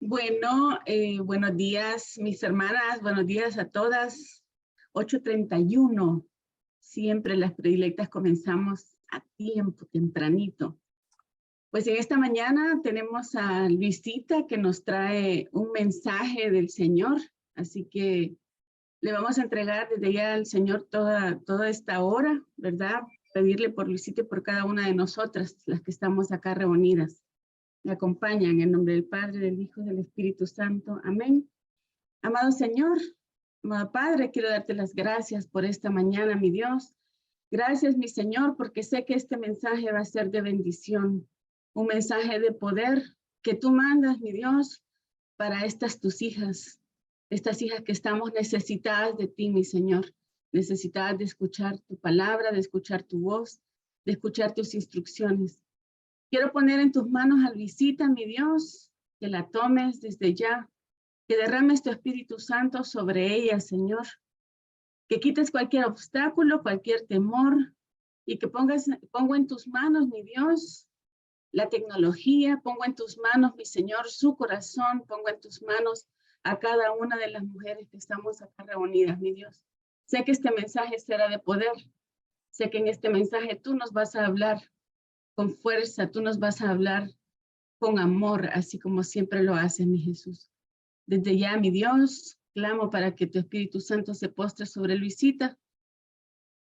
Bueno, buenos días, mis hermanas, buenos días a todas. 8:31. Siempre las predilectas comenzamos a tiempo, tempranito. Pues en esta mañana tenemos a Luisita que nos trae un mensaje del Señor, así que le vamos a entregar desde ya al Señor toda esta hora, ¿verdad? Pedirle por Luisita y por cada una de nosotras, las que estamos acá reunidas. Me acompañan en nombre del Padre, del Hijo y del Espíritu Santo. Amén. Amado Señor, amado Padre, quiero darte las gracias por esta mañana, mi Dios. Gracias, mi Señor, porque sé que este mensaje va a ser de bendición, un mensaje de poder que tú mandas, mi Dios, para estas hijas que estamos necesitadas de ti, mi Señor, necesitadas de escuchar tu palabra, de escuchar tu voz, de escuchar tus instrucciones. Quiero poner en tus manos a Luisita, mi Dios, que la tomes desde ya, que derrames tu Espíritu Santo sobre ella, Señor, que quites cualquier obstáculo, cualquier temor, y que pongo en tus manos, mi Dios, la tecnología, pongo en tus manos, mi Señor, su corazón, pongo en tus manos a cada una de las mujeres que estamos acá reunidas, mi Dios. Sé que este mensaje será de poder, sé que en este mensaje tú nos vas a hablar con fuerza, tú nos vas a hablar con amor, así como siempre lo haces, mi Jesús. Desde ya, mi Dios, clamo para que tu Espíritu Santo se postre sobre Luisita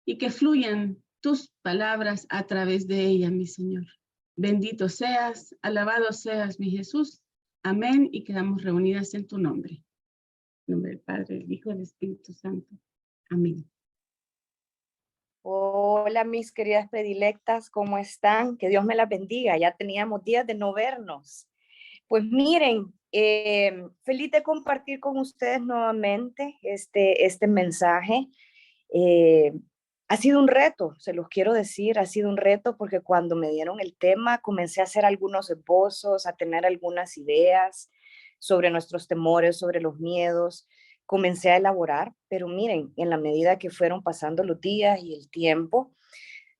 y que fluyan tus palabras a través de ella, mi Señor. Bendito seas, alabado seas, mi Jesús. Amén, y quedamos reunidas en tu nombre. En nombre del Padre, del Hijo y del Espíritu Santo. Amén. Hola, mis queridas predilectas, ¿cómo están? Que Dios me las bendiga. Ya teníamos días de no vernos. Pues miren, feliz de compartir con ustedes nuevamente este mensaje. Eh, ha sido un reto, se los quiero decir, ha sido un reto porque cuando me dieron el tema comencé a hacer algunos esbozos, a tener algunas ideas sobre nuestros temores, sobre los miedos. Comencé a elaborar, pero miren, en la medida que fueron pasando los días y el tiempo,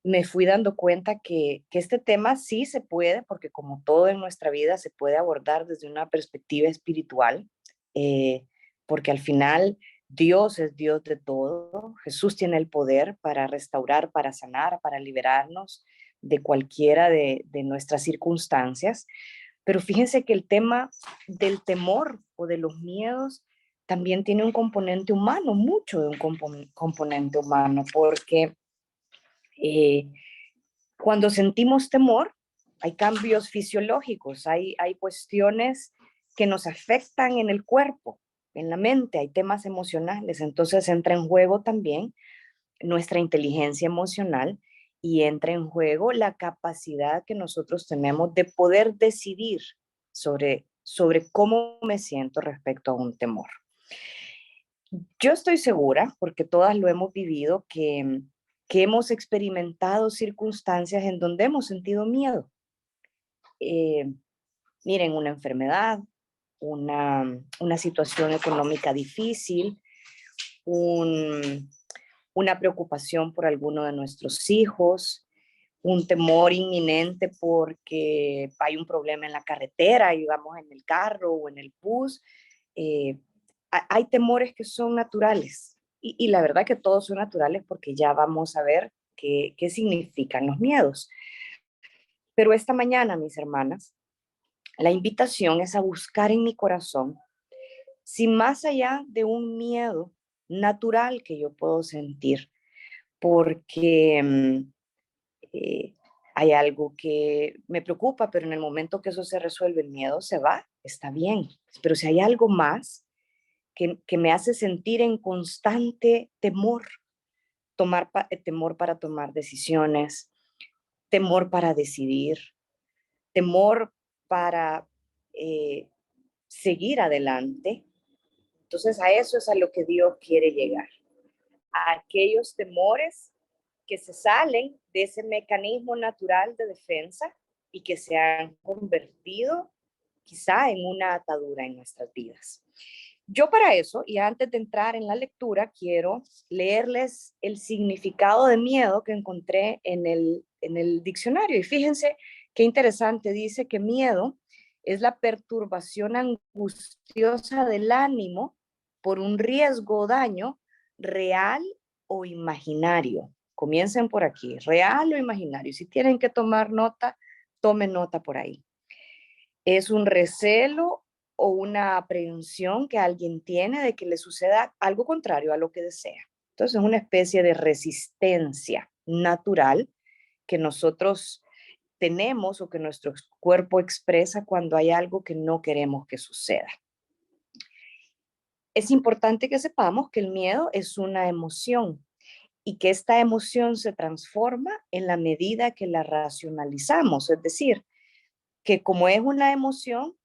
me fui dando cuenta que este tema sí se puede, porque como todo en nuestra vida se puede abordar desde una perspectiva espiritual, eh, porque al final Dios es Dios de todo, Jesús tiene el poder para restaurar, para sanar, para liberarnos de cualquiera de nuestras circunstancias, pero fíjense que el tema del temor o de los miedos también tiene un componente humano, mucho de un componente humano, porque eh, cuando sentimos temor, hay cambios fisiológicos, hay cuestiones que nos afectan en el cuerpo, en la mente, hay temas emocionales, entonces entra en juego también nuestra inteligencia emocional y entra en juego la capacidad que nosotros tenemos de poder decidir sobre cómo me siento respecto a un temor. Yo estoy segura, porque todas lo hemos vivido, que hemos experimentado circunstancias en donde hemos sentido miedo. Eh, Miren, una enfermedad, una situación económica difícil, un, una preocupación por alguno de nuestros hijos, un temor inminente porque hay un problema en la carretera y vamos en el carro o en el bus. Eh, Hay temores que son naturales y la verdad que todos son naturales porque ya vamos a ver qué significan los miedos. Pero esta mañana, mis hermanas, la invitación es a buscar en mi corazón si más allá de un miedo natural que yo puedo sentir, porque eh, hay algo que me preocupa, pero en el momento que eso se resuelve, el miedo se va, está bien. Pero si hay algo más que me hace sentir en constante temor, temor para tomar decisiones, temor para decidir, temor para eh, seguir adelante. Entonces a eso es a lo que Dios quiere llegar, a aquellos temores que se salen de ese mecanismo natural de defensa y que se han convertido quizá en una atadura en nuestras vidas. Yo para eso, y antes de entrar en la lectura, quiero leerles el significado de miedo que encontré en el diccionario. Y fíjense qué interesante, dice que miedo Es la perturbación angustiosa del ánimo por un riesgo o daño real o imaginario. Comiencen por aquí, real o imaginario. Si tienen que tomar nota, tomen nota por ahí. Es un recelo o una aprehensión que alguien tiene de que le suceda algo contrario a lo que desea. Entonces es una especie de resistencia natural que nosotros tenemos o que nuestro cuerpo expresa cuando hay algo que no queremos que suceda. Es importante que sepamos que el miedo es una emoción y que esta emoción se transforma en la medida que la racionalizamos, es decir, que como es una emoción,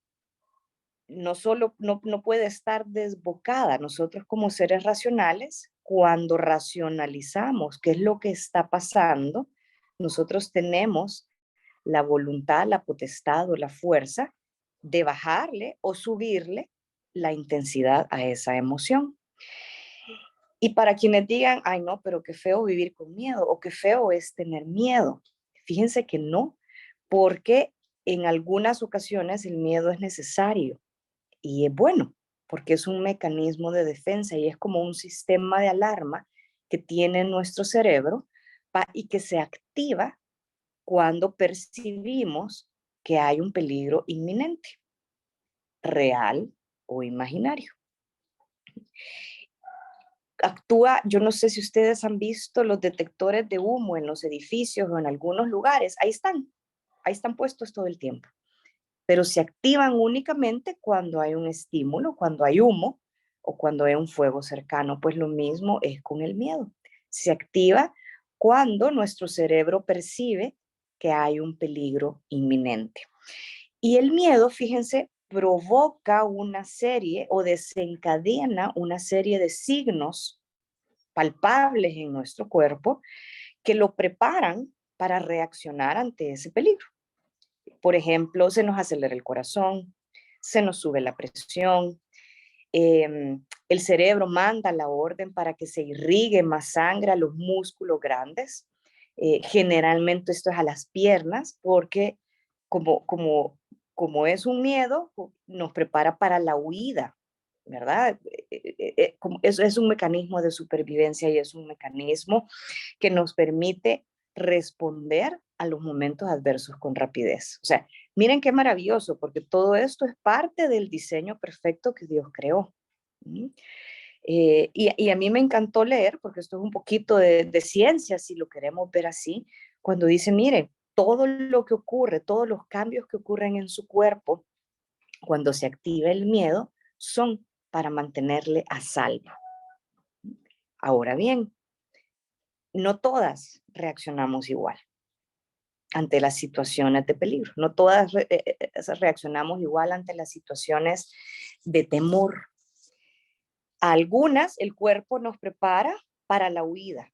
no puede estar desbocada. Nosotros como seres racionales, cuando racionalizamos qué es lo que está pasando, nosotros tenemos la voluntad, la potestad o la fuerza de bajarle o subirle la intensidad a esa emoción. Y para quienes digan, ay no, pero qué feo vivir con miedo o qué feo es tener miedo, fíjense que no, porque en algunas ocasiones el miedo es necesario y es bueno, porque es un mecanismo de defensa y es como un sistema de alarma que tiene nuestro cerebro y que se activa cuando percibimos que hay un peligro inminente, real o imaginario. Actúa, yo no sé si ustedes han visto los detectores de humo en los edificios o en algunos lugares, ahí están puestos todo el tiempo, pero se activan únicamente cuando hay un estímulo, cuando hay humo o cuando hay un fuego cercano. Pues lo mismo es con el miedo. Se activa cuando nuestro cerebro percibe que hay un peligro inminente. Y el miedo, fíjense, provoca una serie o desencadena una serie de signos palpables en nuestro cuerpo que lo preparan para reaccionar ante ese peligro. Por ejemplo, se nos acelera el corazón, se nos sube la presión, el cerebro manda la orden para que se irrigue más sangre a los músculos grandes. Generalmente esto es a las piernas porque como es un miedo, nos prepara para la huida, ¿verdad? Eso es un mecanismo de supervivencia y es un mecanismo que nos permite responder a los momentos adversos con rapidez. O sea, miren qué maravilloso, porque todo esto es parte del diseño perfecto que Dios creó. Y a mí me encantó leer, porque esto es un poquito de ciencia, si lo queremos ver así, cuando dice, miren, todo lo que ocurre, todos los cambios que ocurren en su cuerpo, cuando se activa el miedo, son para mantenerle a salvo. Ahora bien, no todas reaccionamos igual ante las situaciones de peligro. No todas reaccionamos igual ante las situaciones de temor. A algunas el cuerpo nos prepara para la huida.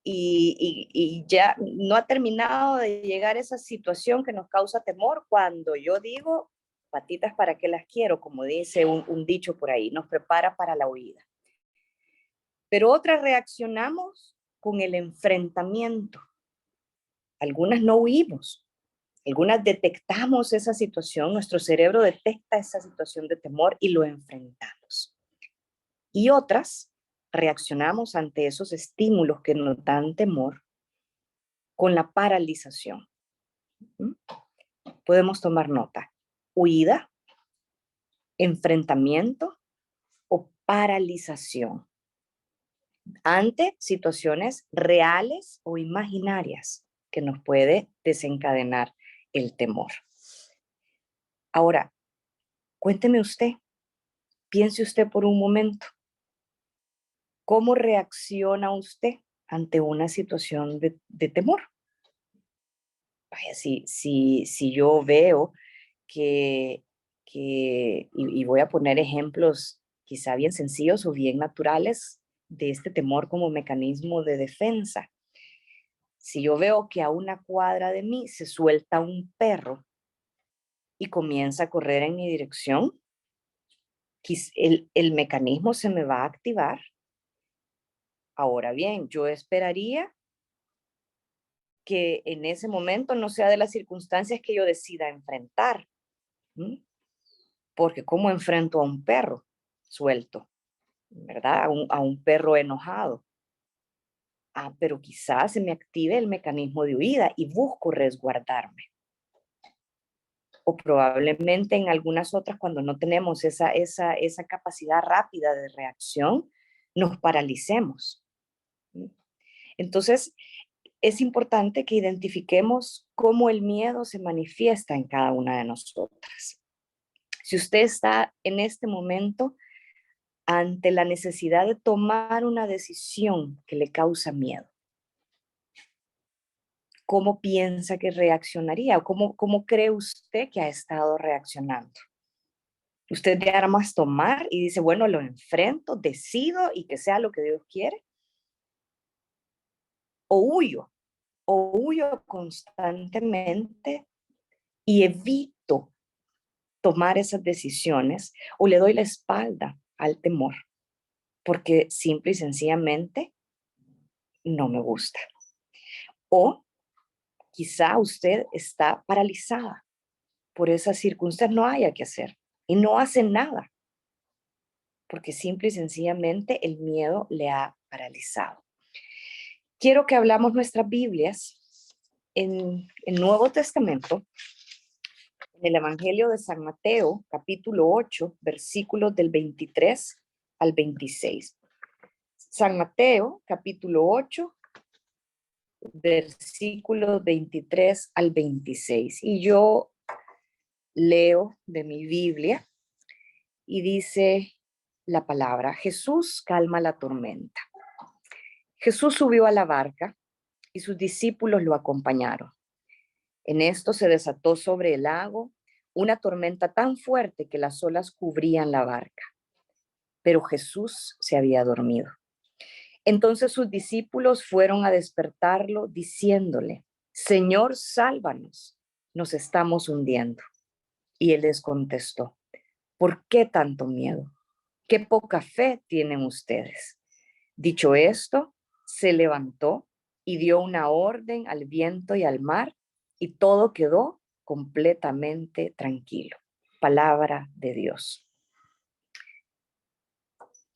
Y ya no ha terminado de llegar esa situación que nos causa temor cuando yo digo, patitas para qué las quiero, como dice un dicho por ahí, nos prepara para la huida. Pero otras reaccionamos con el enfrentamiento. Algunas no huimos, algunas detectamos esa situación, nuestro cerebro detecta esa situación de temor y lo enfrentamos. Y otras reaccionamos ante esos estímulos que nos dan temor con la paralización. Podemos tomar nota. Huida, enfrentamiento o paralización ante situaciones reales o imaginarias que nos puede desencadenar el temor. Ahora, cuénteme usted, piense usted por un momento, ¿cómo reacciona usted ante una situación de temor? Vaya, si yo veo y voy a poner ejemplos quizá bien sencillos o bien naturales de este temor como mecanismo de defensa. Si yo veo que a una cuadra de mí se suelta un perro y comienza a correr en mi dirección, el mecanismo se me va a activar. Ahora bien, yo esperaría que en ese momento no sea de las circunstancias que yo decida enfrentar. ¿Sí? Porque ¿cómo enfrento a un perro suelto? ¿Verdad? A un perro enojado. Pero quizás se me active el mecanismo de huida y busco resguardarme. O probablemente en algunas otras, cuando no tenemos esa capacidad rápida de reacción, nos paralicemos. Entonces, es importante que identifiquemos cómo el miedo se manifiesta en cada una de nosotras. Si usted está en este momento ante la necesidad de tomar una decisión que le causa miedo, ¿cómo piensa que reaccionaría? ¿O cómo cree usted que ha estado reaccionando? Usted de armas tomar y dice, bueno, lo enfrento, decido y que sea lo que Dios quiere. O huyo constantemente y evito tomar esas decisiones, o le doy la espalda al temor, porque simple y sencillamente no me gusta. O quizá usted está paralizada por esas circunstancias, no haya que hacer y no hace nada, porque simple y sencillamente el miedo le ha paralizado. Quiero que hablamos nuestras Biblias en el Nuevo Testamento, en el Evangelio de San Mateo, capítulo 8, versículos del 23 al 26. San Mateo, capítulo 8, versículos 23 al 26. Y yo leo de mi Biblia y dice la palabra: Jesús calma la tormenta. Jesús subió a la barca y sus discípulos lo acompañaron. En esto se desató sobre el lago una tormenta tan fuerte que las olas cubrían la barca. Pero Jesús se había dormido. Entonces sus discípulos fueron a despertarlo diciéndole: Señor, sálvanos, nos estamos hundiendo. Y él les contestó: ¿por qué tanto miedo? ¿Qué poca fe tienen ustedes? Dicho esto, se levantó y dio una orden al viento y al mar, y todo quedó completamente tranquilo. Palabra de Dios.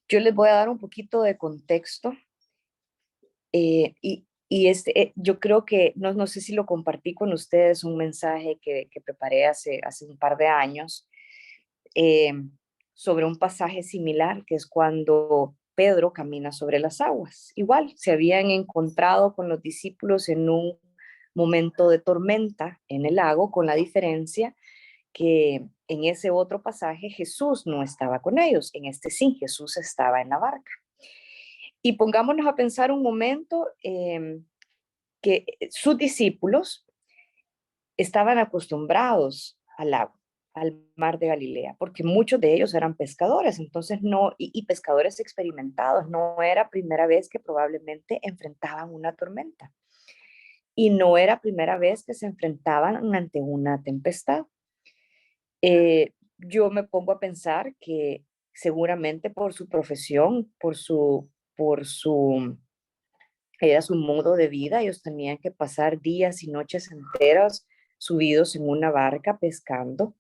Yo les voy a dar un poquito de contexto yo creo que, no sé si lo compartí con ustedes, un mensaje que preparé hace un par de años eh, sobre un pasaje similar, que es cuando Pedro camina sobre las aguas. Igual, se habían encontrado con los discípulos en un momento de tormenta en el lago, con la diferencia que en ese otro pasaje Jesús no estaba con ellos, en este sí, Jesús estaba en la barca. Y pongámonos a pensar un momento que sus discípulos estaban acostumbrados al agua, al mar de Galilea, porque muchos de ellos eran pescadores, entonces y pescadores experimentados, no era primera vez que probablemente enfrentaban una tormenta. Y no era primera vez que se enfrentaban ante una tempestad. Yo me pongo a pensar que seguramente por su profesión, era su modo de vida, ellos tenían que pasar días y noches enteras subidos en una barca pescando.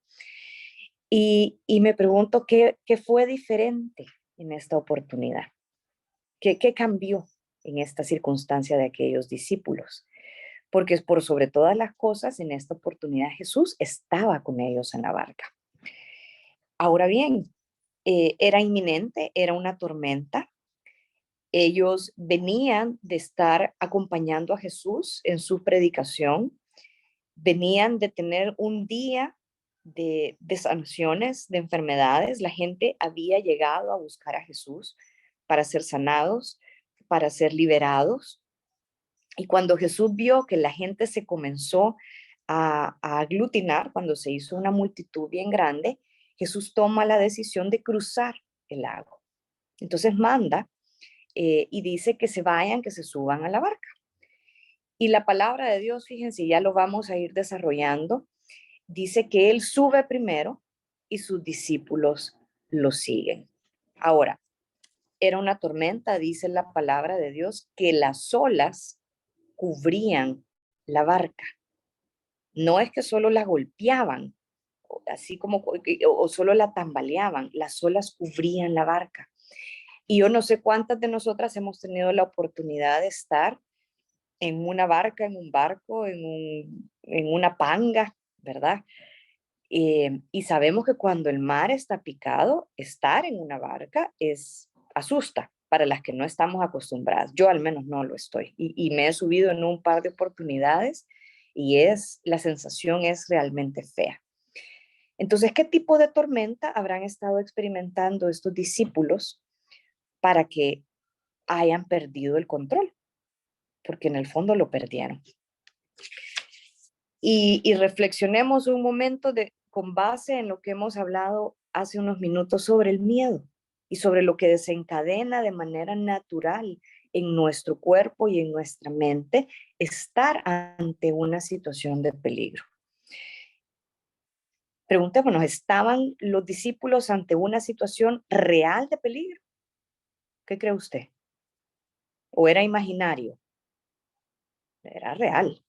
Y me pregunto qué fue diferente en esta oportunidad. ¿Qué cambió en esta circunstancia de aquellos discípulos? Porque por sobre todas las cosas, en esta oportunidad Jesús estaba con ellos en la barca. Ahora bien, era inminente, era una tormenta. Ellos venían de estar acompañando a Jesús en su predicación, venían de tener un día de sanaciones, de enfermedades. La gente había llegado a buscar a Jesús para ser sanados, para ser liberados. Y cuando Jesús vio que la gente se comenzó a aglutinar, cuando se hizo una multitud bien grande, Jesús toma la decisión de cruzar el lago. Entonces manda y dice que se vayan, que se suban a la barca. Y la palabra de Dios, fíjense, ya lo vamos a ir desarrollando, dice que él sube primero y sus discípulos lo siguen. Ahora, era una tormenta, dice la palabra de Dios, que las olas cubrían la barca. No es que solo la golpeaban, así como, o solo la tambaleaban, las olas cubrían la barca. Y yo no sé cuántas de nosotras hemos tenido la oportunidad de estar en una barca, en un barco, en una panga, ¿verdad? Y sabemos que cuando el mar está picado, estar en una barca asusta para las que no estamos acostumbradas. Yo al menos no lo estoy. Y me he subido en un par de oportunidades y la sensación es realmente fea. Entonces, ¿qué tipo de tormenta habrán estado experimentando estos discípulos para que hayan perdido el control? Porque en el fondo lo perdieron. Y reflexionemos un momento con base en lo que hemos hablado hace unos minutos sobre el miedo y sobre lo que desencadena de manera natural en nuestro cuerpo y en nuestra mente estar ante una situación de peligro. Preguntémonos, ¿estaban los discípulos ante una situación real de peligro? ¿Qué cree usted? ¿O era imaginario? Era real.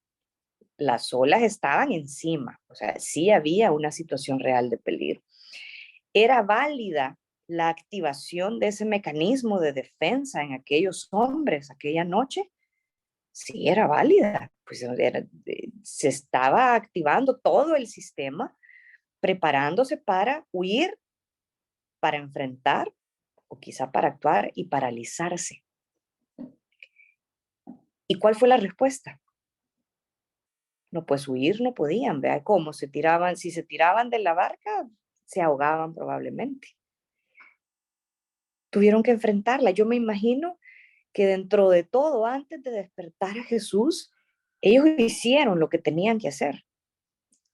Las olas estaban encima, o sea, sí había una situación real de peligro. ¿Era válida la activación de ese mecanismo de defensa en aquellos hombres aquella noche? Sí, era válida. Pues se estaba activando todo el sistema, preparándose para huir, para enfrentar o quizá para actuar y paralizarse. ¿Y cuál fue la respuesta? No, pues huir no podían, vea cómo se tiraban, si se tiraban de la barca, se ahogaban probablemente. Tuvieron que enfrentarla. Yo me imagino que dentro de todo, antes de despertar a Jesús, ellos hicieron lo que tenían que hacer.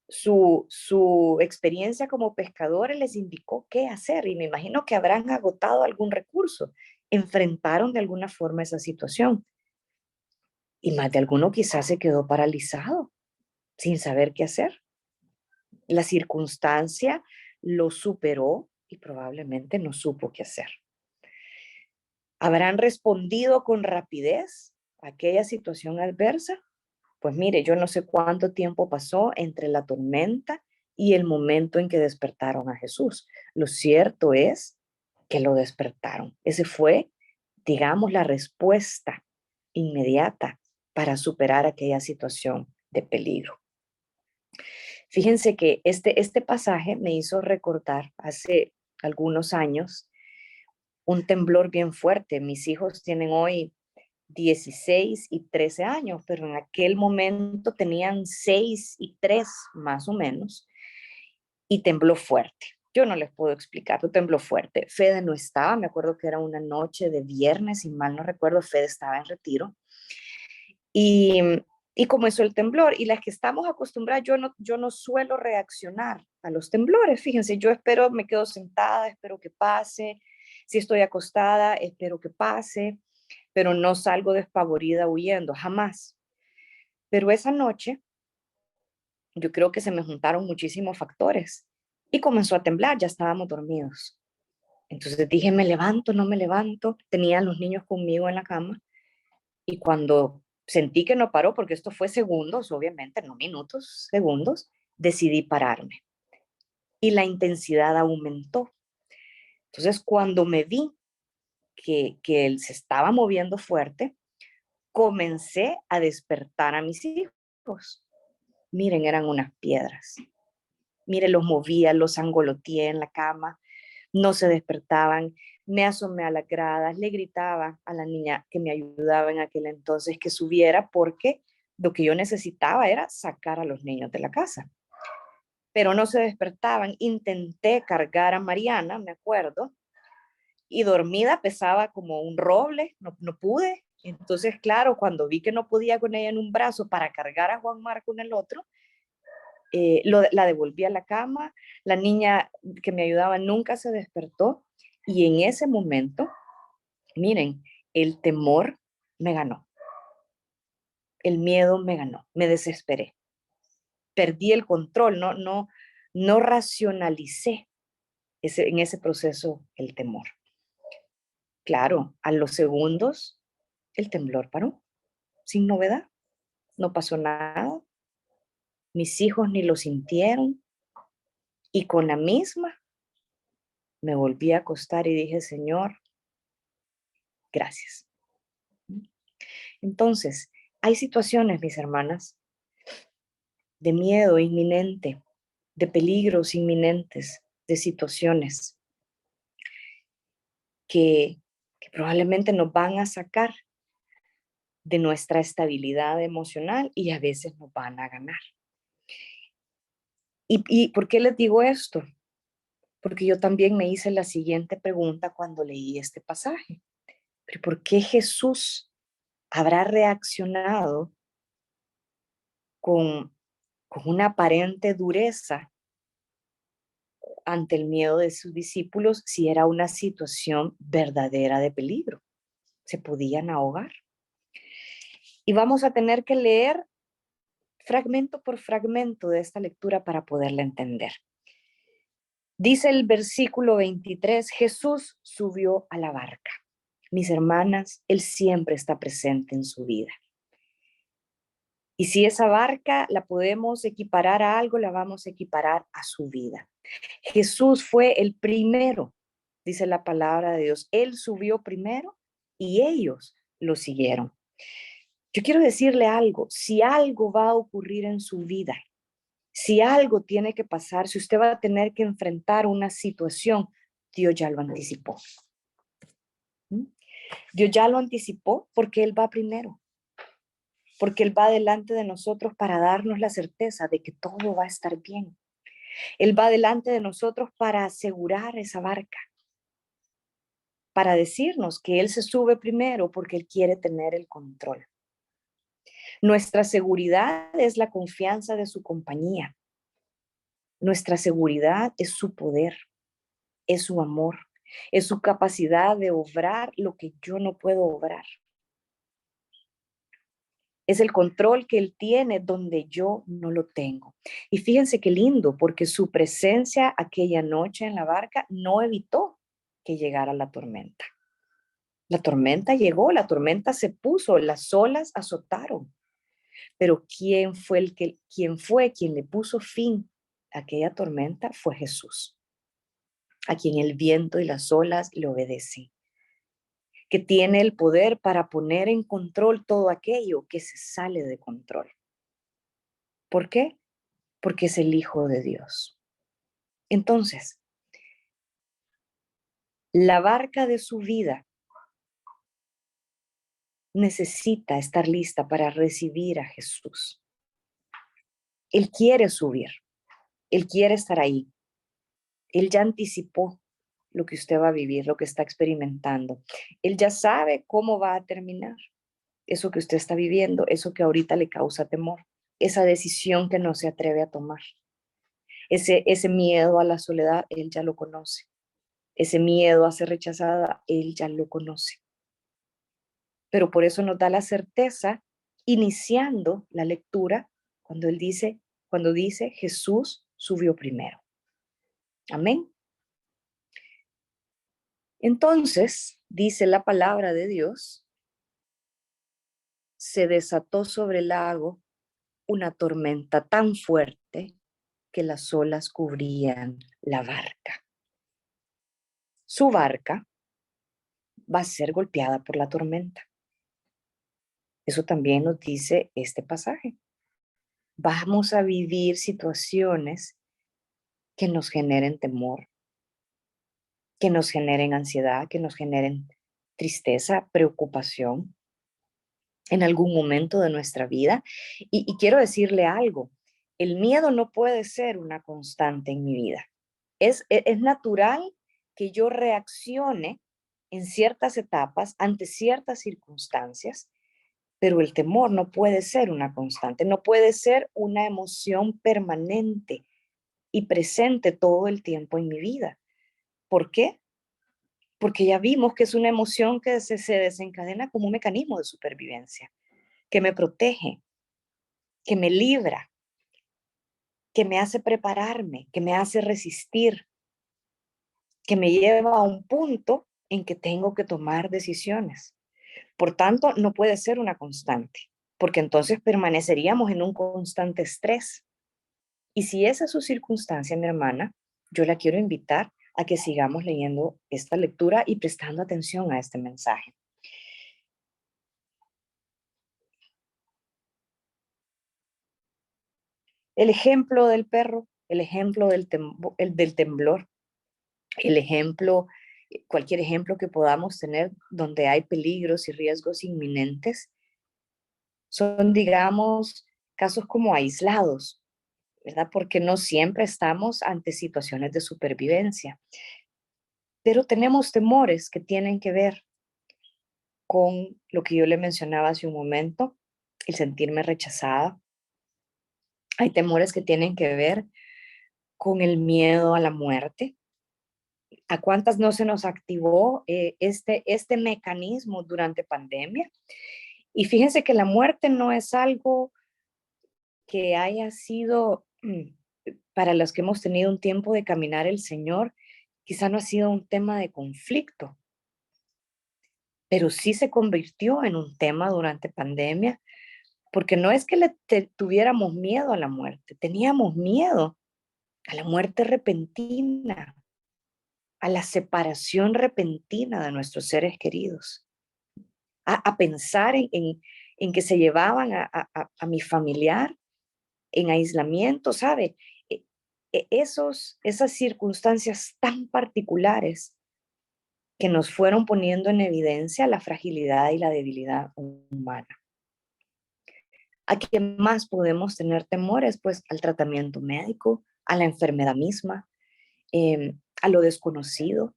Su experiencia como pescadores les indicó qué hacer y me imagino que habrán agotado algún recurso. Enfrentaron de alguna forma esa situación. Y más de alguno quizás se quedó paralizado, sin saber qué hacer. La circunstancia lo superó y probablemente no supo qué hacer. ¿Habrán respondido con rapidez a aquella situación adversa? Pues mire, yo no sé cuánto tiempo pasó entre la tormenta y el momento en que despertaron a Jesús. Lo cierto es que lo despertaron. Ese fue, digamos, la respuesta inmediata para superar aquella situación de peligro. Fíjense que este pasaje me hizo recordar hace algunos años un temblor bien fuerte. Mis hijos tienen hoy 16 y 13 años, pero en aquel momento tenían 6 y 3 más o menos, y tembló fuerte. Yo no les puedo explicar, pero tembló fuerte. Fede no estaba, me acuerdo que era una noche de viernes, si mal no recuerdo, Fede estaba en retiro. Y, y comenzó el temblor, y las que estamos acostumbradas, yo no suelo reaccionar a los temblores. Fíjense, yo espero, me quedo sentada, espero que pase. Si estoy acostada, espero que pase, pero no salgo despavorida huyendo, jamás. Pero esa noche, yo creo que se me juntaron muchísimos factores y comenzó a temblar, ya estábamos dormidos. Entonces dije, me levanto, no me levanto. Tenía a los niños conmigo en la cama y cuando sentí que no paró, porque esto fue segundos, obviamente, no minutos, segundos, decidí pararme y la intensidad aumentó. Entonces, cuando me vi que él se estaba moviendo fuerte, comencé a despertar a mis hijos. Miren, eran unas piedras. Miren, los movía, los angoloteé en la cama, no se despertaban. Me asomé a las gradas, le gritaba a la niña que me ayudaba en aquel entonces que subiera porque lo que yo necesitaba era sacar a los niños de la casa. Pero no se despertaban. Intenté cargar a Mariana, me acuerdo, y dormida pesaba como un roble, no pude. Entonces, claro, cuando vi que no podía con ella en un brazo para cargar a Juan Marco en el otro, la devolví a la cama, la niña que me ayudaba nunca se despertó y en ese momento, miren, el temor me ganó, el miedo me ganó, me desesperé, perdí el control, no racionalicé en ese proceso el temor. Claro, a los segundos el temblor paró, sin novedad. no pasó nada, mis hijos ni lo sintieron, y con la misma me volví a acostar y dije, Señor, gracias. Entonces, hay situaciones, mis hermanas, de miedo inminente, de peligros inminentes, de situaciones que probablemente nos van a sacar de nuestra estabilidad emocional y a veces nos van a ganar. ¿Y por qué les digo esto? Porque yo también me hice la siguiente pregunta cuando leí este pasaje. ¿Pero por qué Jesús habrá reaccionado con una aparente dureza ante el miedo de sus discípulos si era una situación verdadera de peligro? Se podían ahogar. Y vamos a tener que leer fragmento por fragmento de esta lectura para poderla entender. Dice el versículo 23, Jesús subió a la barca. Mis hermanas, Él siempre está presente en su vida. Y si esa barca la podemos equiparar a algo, la vamos a equiparar a su vida. Jesús fue el primero, dice la palabra de Dios. Él subió primero y ellos lo siguieron. Yo quiero decirle algo, si algo va a ocurrir en su vida, si algo tiene que pasar, si usted va a tener que enfrentar una situación, Dios ya lo anticipó. Dios ya lo anticipó porque Él va primero, porque Él va delante de nosotros para darnos la certeza de que todo va a estar bien. Él va delante de nosotros para asegurar esa barca, para decirnos que Él se sube primero porque Él quiere tener el control. Nuestra seguridad es la confianza de su compañía. Nuestra seguridad es su poder, es su amor, es su capacidad de obrar lo que yo no puedo obrar. Es el control que Él tiene donde yo no lo tengo. Y fíjense qué lindo, porque su presencia aquella noche en la barca no evitó que llegara la tormenta. La tormenta llegó, la tormenta se puso, las olas azotaron. Pero quien quien le puso fin a aquella tormenta fue Jesús, a quien el viento y las olas le obedecen, que tiene el poder para poner en control todo aquello que se sale de control. ¿Por qué? Porque es el Hijo de Dios. Entonces, la barca de su vida necesita estar lista para recibir a Jesús. Él quiere subir, Él quiere estar ahí. Él ya anticipó lo que usted va a vivir, lo que está experimentando. Él ya sabe cómo va a terminar eso que usted está viviendo, eso que ahorita le causa temor, esa decisión que no se atreve a tomar. Ese miedo a la soledad, Él ya lo conoce. Ese miedo a ser rechazada, Él ya lo conoce. Pero por eso nos da la certeza, iniciando la lectura, cuando dice Jesús subió primero. Amén. Entonces, dice la palabra de Dios, se desató sobre el lago una tormenta tan fuerte que las olas cubrían la barca. Su barca va a ser golpeada por la tormenta. Eso también nos dice este pasaje. Vamos a vivir situaciones que nos generen temor, que nos generen ansiedad, que nos generen tristeza, preocupación en algún momento de nuestra vida. Y quiero decirle algo, el miedo no puede ser una constante en mi vida. Es natural que yo reaccione en ciertas etapas, ante ciertas circunstancias, pero el temor no puede ser una constante, no puede ser una emoción permanente y presente todo el tiempo en mi vida. ¿Por qué? Porque ya vimos que es una emoción que se desencadena como un mecanismo de supervivencia, que me protege, que me libra, que me hace prepararme, que me hace resistir, que me lleva a un punto en que tengo que tomar decisiones. Por tanto, no puede ser una constante. porque entonces permaneceríamos en un constante estrés. Y si esa es su circunstancia, mi hermana, yo la quiero invitar a que sigamos leyendo esta lectura y prestando atención a este mensaje. El ejemplo del perro, el ejemplo del temblor, el ejemplo, cualquier ejemplo que podamos tener donde hay peligros y riesgos inminentes, son, digamos, casos como aislados, ¿verdad? Porque no siempre estamos ante situaciones de supervivencia, pero tenemos temores que tienen que ver con lo que yo le mencionaba hace un momento, el sentirme rechazada. Hay temores que tienen que ver con el miedo a la muerte. ¿A cuántas no se nos activó este mecanismo durante pandemia? Y fíjense que la muerte no es algo que haya sido, para los que hemos tenido un tiempo de caminar el Señor, quizá no ha sido un tema de conflicto, pero sí se convirtió en un tema durante pandemia, porque no es que tuviéramos miedo a la muerte, teníamos miedo a la muerte repentina, a la separación repentina de nuestros seres queridos, a pensar en que se llevaban a mi familiar en aislamiento, ¿sabe? E- esas circunstancias tan particulares que nos fueron poniendo en evidencia la fragilidad y la debilidad humana. ¿A qué más podemos tener temores? Pues al tratamiento médico, a la enfermedad misma, a lo desconocido,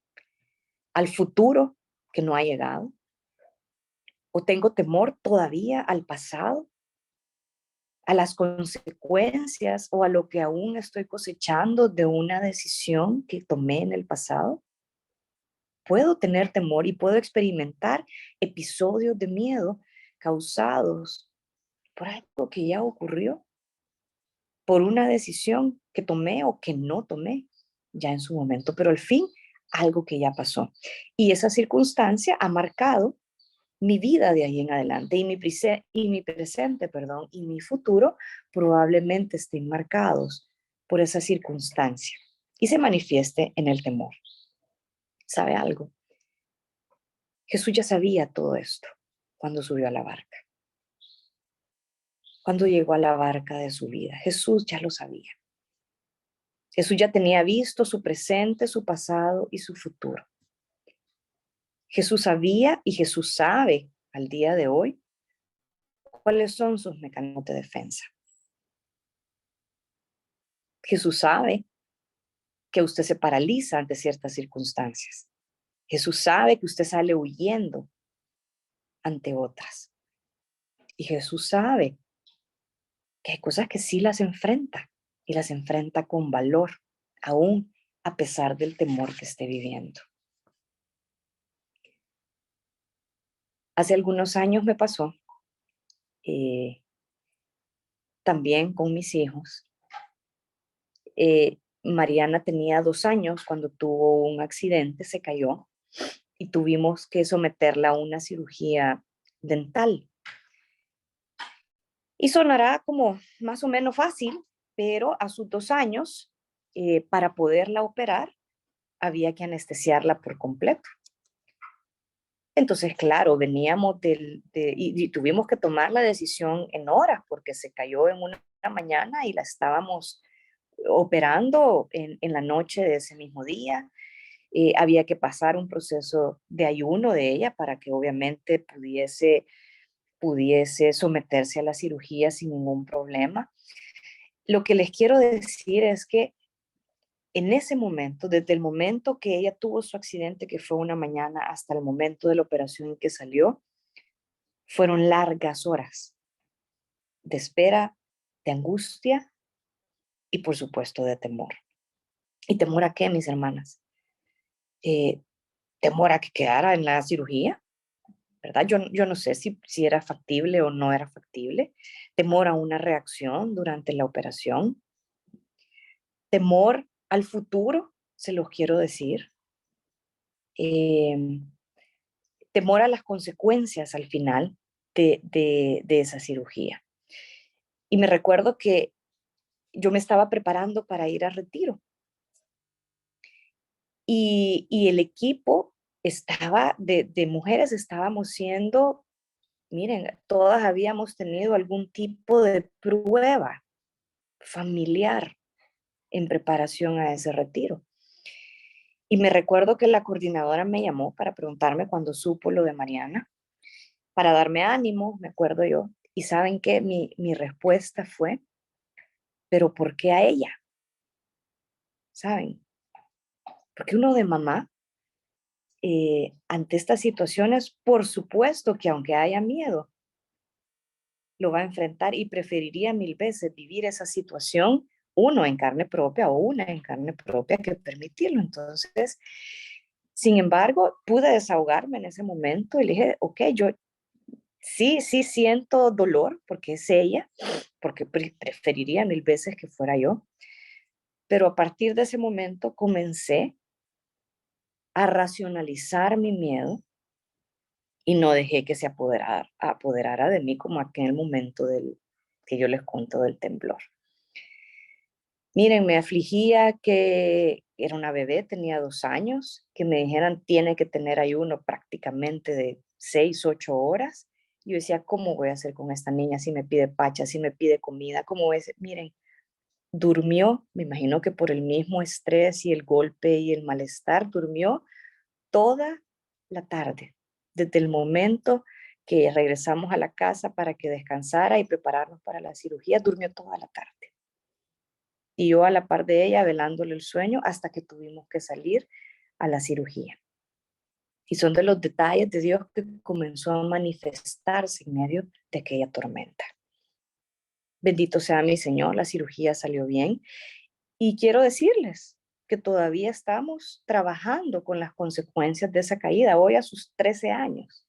al futuro que no ha llegado. ¿O tengo temor todavía al pasado, a las consecuencias o a lo que aún estoy cosechando de una decisión que tomé en el pasado? Puedo tener temor y puedo experimentar episodios de miedo causados por algo que ya ocurrió, por una decisión que tomé o que no tomé ya en su momento, pero al fin algo que ya pasó. Y esa circunstancia ha marcado mi vida de ahí en adelante y mi presente, perdón, y mi futuro probablemente estén marcados por esa circunstancia y se manifieste en el temor. ¿Sabe algo? Jesús ya sabía todo esto cuando subió a la barca. Cuando llegó a la barca de su vida, Jesús ya lo sabía. Jesús ya tenía visto su presente, su pasado y su futuro. Jesús sabía y Jesús sabe al día de hoy cuáles son sus mecanismos de defensa. Jesús sabe que usted se paraliza ante ciertas circunstancias. Jesús sabe que usted sale huyendo ante otras. Y Jesús sabe que hay cosas que sí las enfrenta y las enfrenta con valor, aún a pesar del temor que esté viviendo. Hace algunos años me pasó, también con mis hijos. Mariana tenía 2 años cuando tuvo un accidente, se cayó y tuvimos que someterla a una cirugía dental. Y sonará como más o menos fácil, pero a sus 2 años, para poderla operar, había que anestesiarla por completo. Entonces, claro, veníamos y tuvimos que tomar la decisión en horas porque se cayó en una mañana y la estábamos operando en la noche de ese mismo día. Había que pasar un proceso de ayuno de ella para que obviamente pudiese someterse a la cirugía sin ningún problema. Lo que les quiero decir es que en ese momento, desde el momento que ella tuvo su accidente, que fue una mañana, hasta el momento de la operación en que salió, fueron largas horas de espera, de angustia y por supuesto de temor. ¿Y temor a qué, mis hermanas? Temor a que quedara en la cirugía, ¿verdad? Yo no sé si era factible o no era factible. Temor a una reacción durante la operación. Temor al futuro, se los quiero decir. Temor a las consecuencias al final, de esa cirugía. Y me recuerdo que yo me estaba preparando para ir a retiro. Y el equipo estaba de mujeres, estábamos siendo, miren, todas habíamos tenido algún tipo de prueba familiar en preparación a ese retiro. Y me recuerdo que la coordinadora me llamó para preguntarme cuando supo lo de Mariana, para darme ánimo, me acuerdo yo. Y saben que mi respuesta fue, ¿pero por qué a ella? ¿Saben? Porque uno de mamá, ante estas situaciones, por supuesto que aunque haya miedo, lo va a enfrentar y preferiría 1000 veces vivir esa situación, uno en carne propia o una en carne propia, que permitirlo. Entonces, sin embargo, pude desahogarme en ese momento y le dije, ok, yo sí siento dolor porque es ella, porque preferiría 1000 veces que fuera yo, pero a partir de ese momento comencé a racionalizar mi miedo y no dejé que se apoderara de mí como aquel momento que yo les cuento del temblor. Miren, me afligía que era una bebé, tenía 2 años, que me dijeran tiene que tener ayuno prácticamente de 6, 8 horas. Yo decía, ¿cómo voy a hacer con esta niña si me pide pacha, si me pide comida? ¿Cómo es? Miren, durmió, me imagino que por el mismo estrés y el golpe y el malestar, durmió toda la tarde, desde el momento que regresamos a la casa para que descansara y prepararnos para la cirugía, durmió toda la tarde. Y yo a la par de ella velándole el sueño hasta que tuvimos que salir a la cirugía. Y son de los detalles de Dios que comenzó a manifestarse en medio de aquella tormenta. Bendito sea mi Señor, la cirugía salió bien. Y quiero decirles que todavía estamos trabajando con las consecuencias de esa caída, hoy a sus 13 años.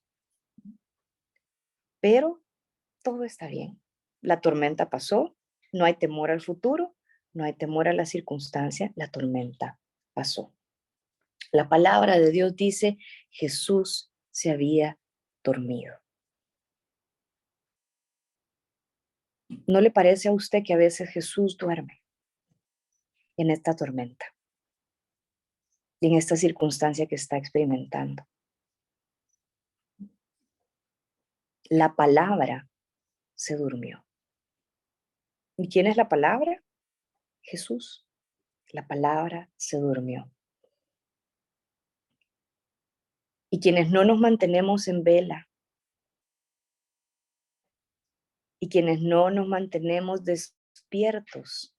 Pero todo está bien. La tormenta pasó, no hay temor al futuro, no hay temor a la circunstancia, la tormenta pasó. La palabra de Dios dice, Jesús se había dormido. ¿No le parece a usted que a veces Jesús duerme en esta tormenta y en esta circunstancia que está experimentando? La palabra se durmió. ¿Y quién es la palabra? Jesús. La palabra se durmió. Y quienes no nos mantenemos en vela, y quienes no nos mantenemos despiertos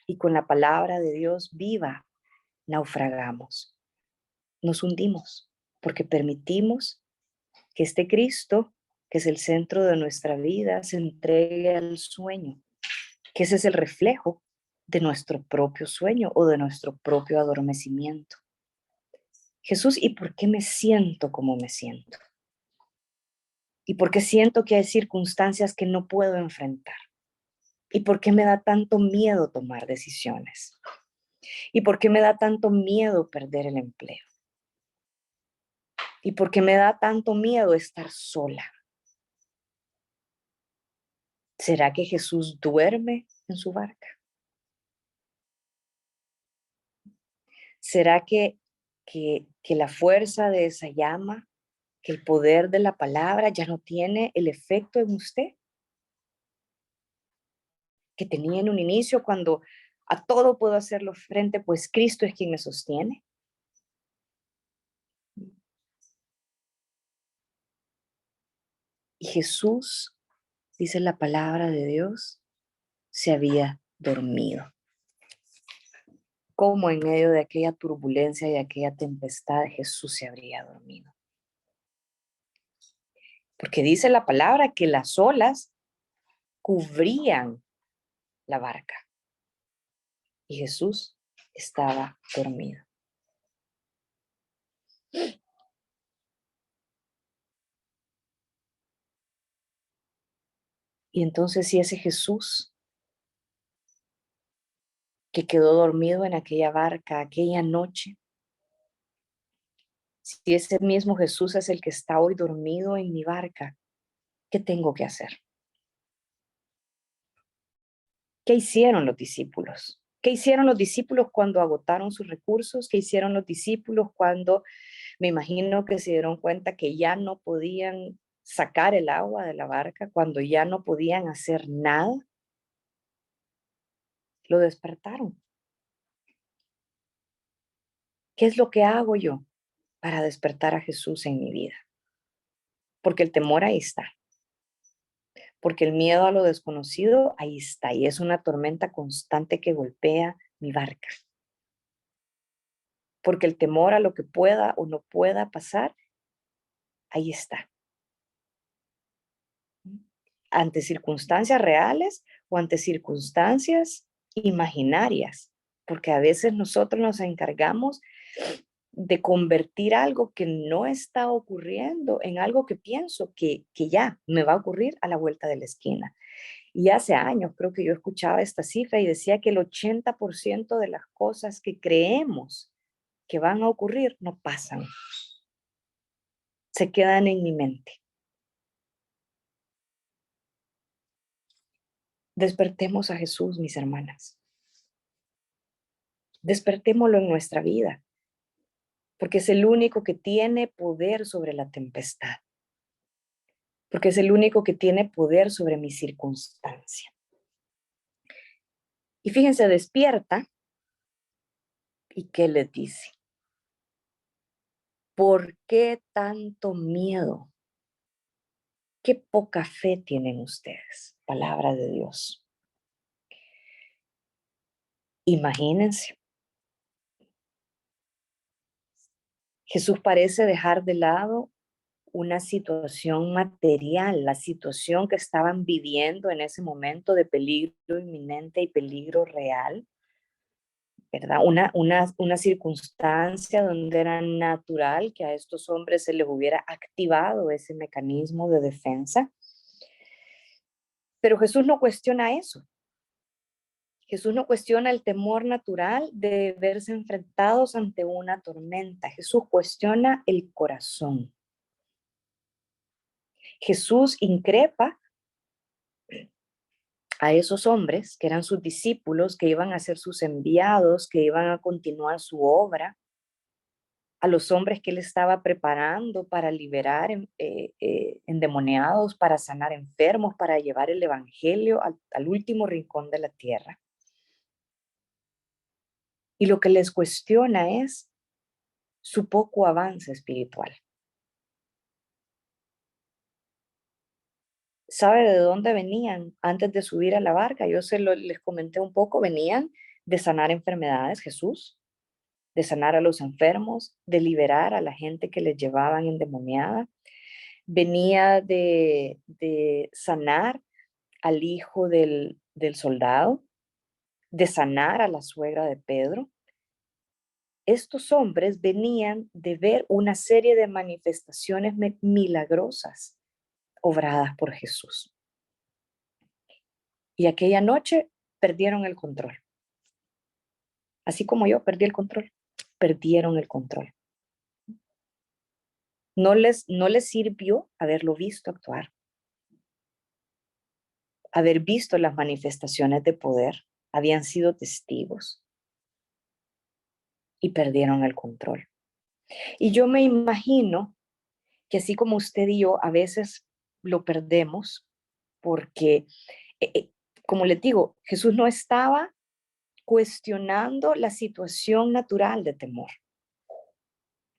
y con la palabra de Dios viva, naufragamos, nos hundimos, porque permitimos que este Cristo, que es el centro de nuestra vida, se entregue al sueño, que ese es el reflejo de nuestro propio sueño o de nuestro propio adormecimiento. Jesús, ¿y por qué me siento como me siento? ¿Y por qué siento que hay circunstancias que no puedo enfrentar? ¿Y por qué me da tanto miedo tomar decisiones? ¿Y por qué me da tanto miedo perder el empleo? ¿Y por qué me da tanto miedo estar sola? ¿Será que Jesús duerme en su barca? ¿Será que la fuerza de esa llama, que el poder de la palabra ya no tiene el efecto en usted que tenía en un inicio cuando a todo puedo hacerlo frente, pues Cristo es quien me sostiene? Y Jesús, dice la palabra de Dios, se había dormido. Como en medio de aquella turbulencia y aquella tempestad, Jesús se habría dormido. Porque dice la palabra que las olas cubrían la barca y Jesús estaba dormido. Y entonces, si ese Jesús que quedó dormido en aquella barca aquella noche, si ese mismo Jesús es el que está hoy dormido en mi barca, ¿Qué tengo que hacer? ¿Qué hicieron los discípulos? ¿Qué hicieron los discípulos cuando agotaron sus recursos? ¿Qué hicieron los discípulos cuando me imagino que se dieron cuenta que ya no podían sacar el agua de la barca, cuando ya no podían hacer nada? Lo despertaron. ¿Qué es lo que hago yo para despertar a Jesús en mi vida? Porque el temor ahí está. Porque el miedo a lo desconocido ahí está. Y es una tormenta constante que golpea mi barca. Porque el temor a lo que pueda o no pueda pasar, ahí está. Ante circunstancias reales o ante circunstancias imaginarias. Porque a veces nosotros nos encargamos de convertir algo que no está ocurriendo en algo que pienso que ya me va a ocurrir a la vuelta de la esquina. Y hace años creo que yo escuchaba esta cifra y decía que el 80% de las cosas que creemos que van a ocurrir no pasan. Se quedan en mi mente. Despertemos a Jesús, mis hermanas. Despertémoslo en nuestra vida, porque es el único que tiene poder sobre la tempestad, porque es el único que tiene poder sobre mi circunstancia. Y fíjense, despierta, ¿y qué les dice? ¿Por qué tanto miedo? Qué poca fe tienen ustedes. Palabra de Dios. Imagínense. Jesús parece dejar de lado una situación material, la situación que estaban viviendo en ese momento de peligro inminente y peligro real, ¿verdad? Una circunstancia donde era natural que a estos hombres se les hubiera activado ese mecanismo de defensa. Pero Jesús no cuestiona eso. Jesús no cuestiona el temor natural de verse enfrentados ante una tormenta. Jesús cuestiona el corazón. Jesús increpa a esos hombres que eran sus discípulos, que iban a ser sus enviados, que iban a continuar su obra, a los hombres que él estaba preparando para liberar endemoniados, para sanar enfermos, para llevar el evangelio al último rincón de la tierra. Y lo que les cuestiona es su poco avance espiritual. ¿Sabe de dónde venían antes de subir a la barca? Yo les comenté un poco, venían de sanar enfermedades, Jesús, de sanar a los enfermos, de liberar a la gente que les llevaban endemoniada. Venía de sanar al hijo del soldado, de sanar a la suegra de Pedro. Estos hombres venían de ver una serie de manifestaciones milagrosas obradas por Jesús. Y aquella noche perdieron el control. Así como yo perdí el control, perdieron el control. No les sirvió haberlo visto actuar, haber visto las manifestaciones de poder, habían sido testigos y perdieron el control. Y yo me imagino que así como usted y yo a veces lo perdemos porque, como les digo, Jesús no estaba cuestionando la situación natural de temor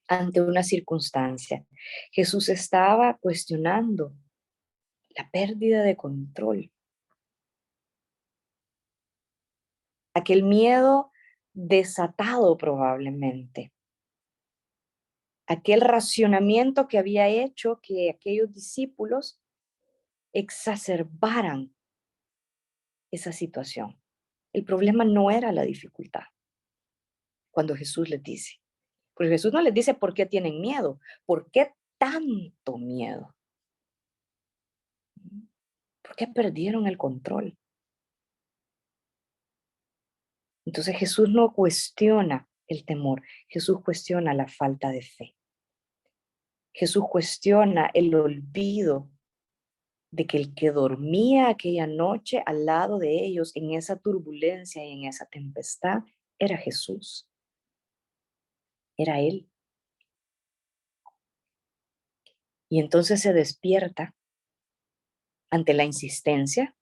ante una circunstancia. Jesús estaba cuestionando la pérdida de control. Aquel miedo desatado probablemente. Aquel racionamiento que había hecho que aquellos discípulos exacerbaran esa situación. El problema no era la dificultad. Cuando Jesús les dice, porque Jesús no les dice por qué tienen miedo, por qué tanto miedo, por qué perdieron el control. Entonces Jesús no cuestiona el temor, Jesús cuestiona la falta de fe. Jesús cuestiona el olvido de que el que dormía aquella noche al lado de ellos en esa turbulencia y en esa tempestad era Jesús. Era Él. Y entonces se despierta ante la insistencia,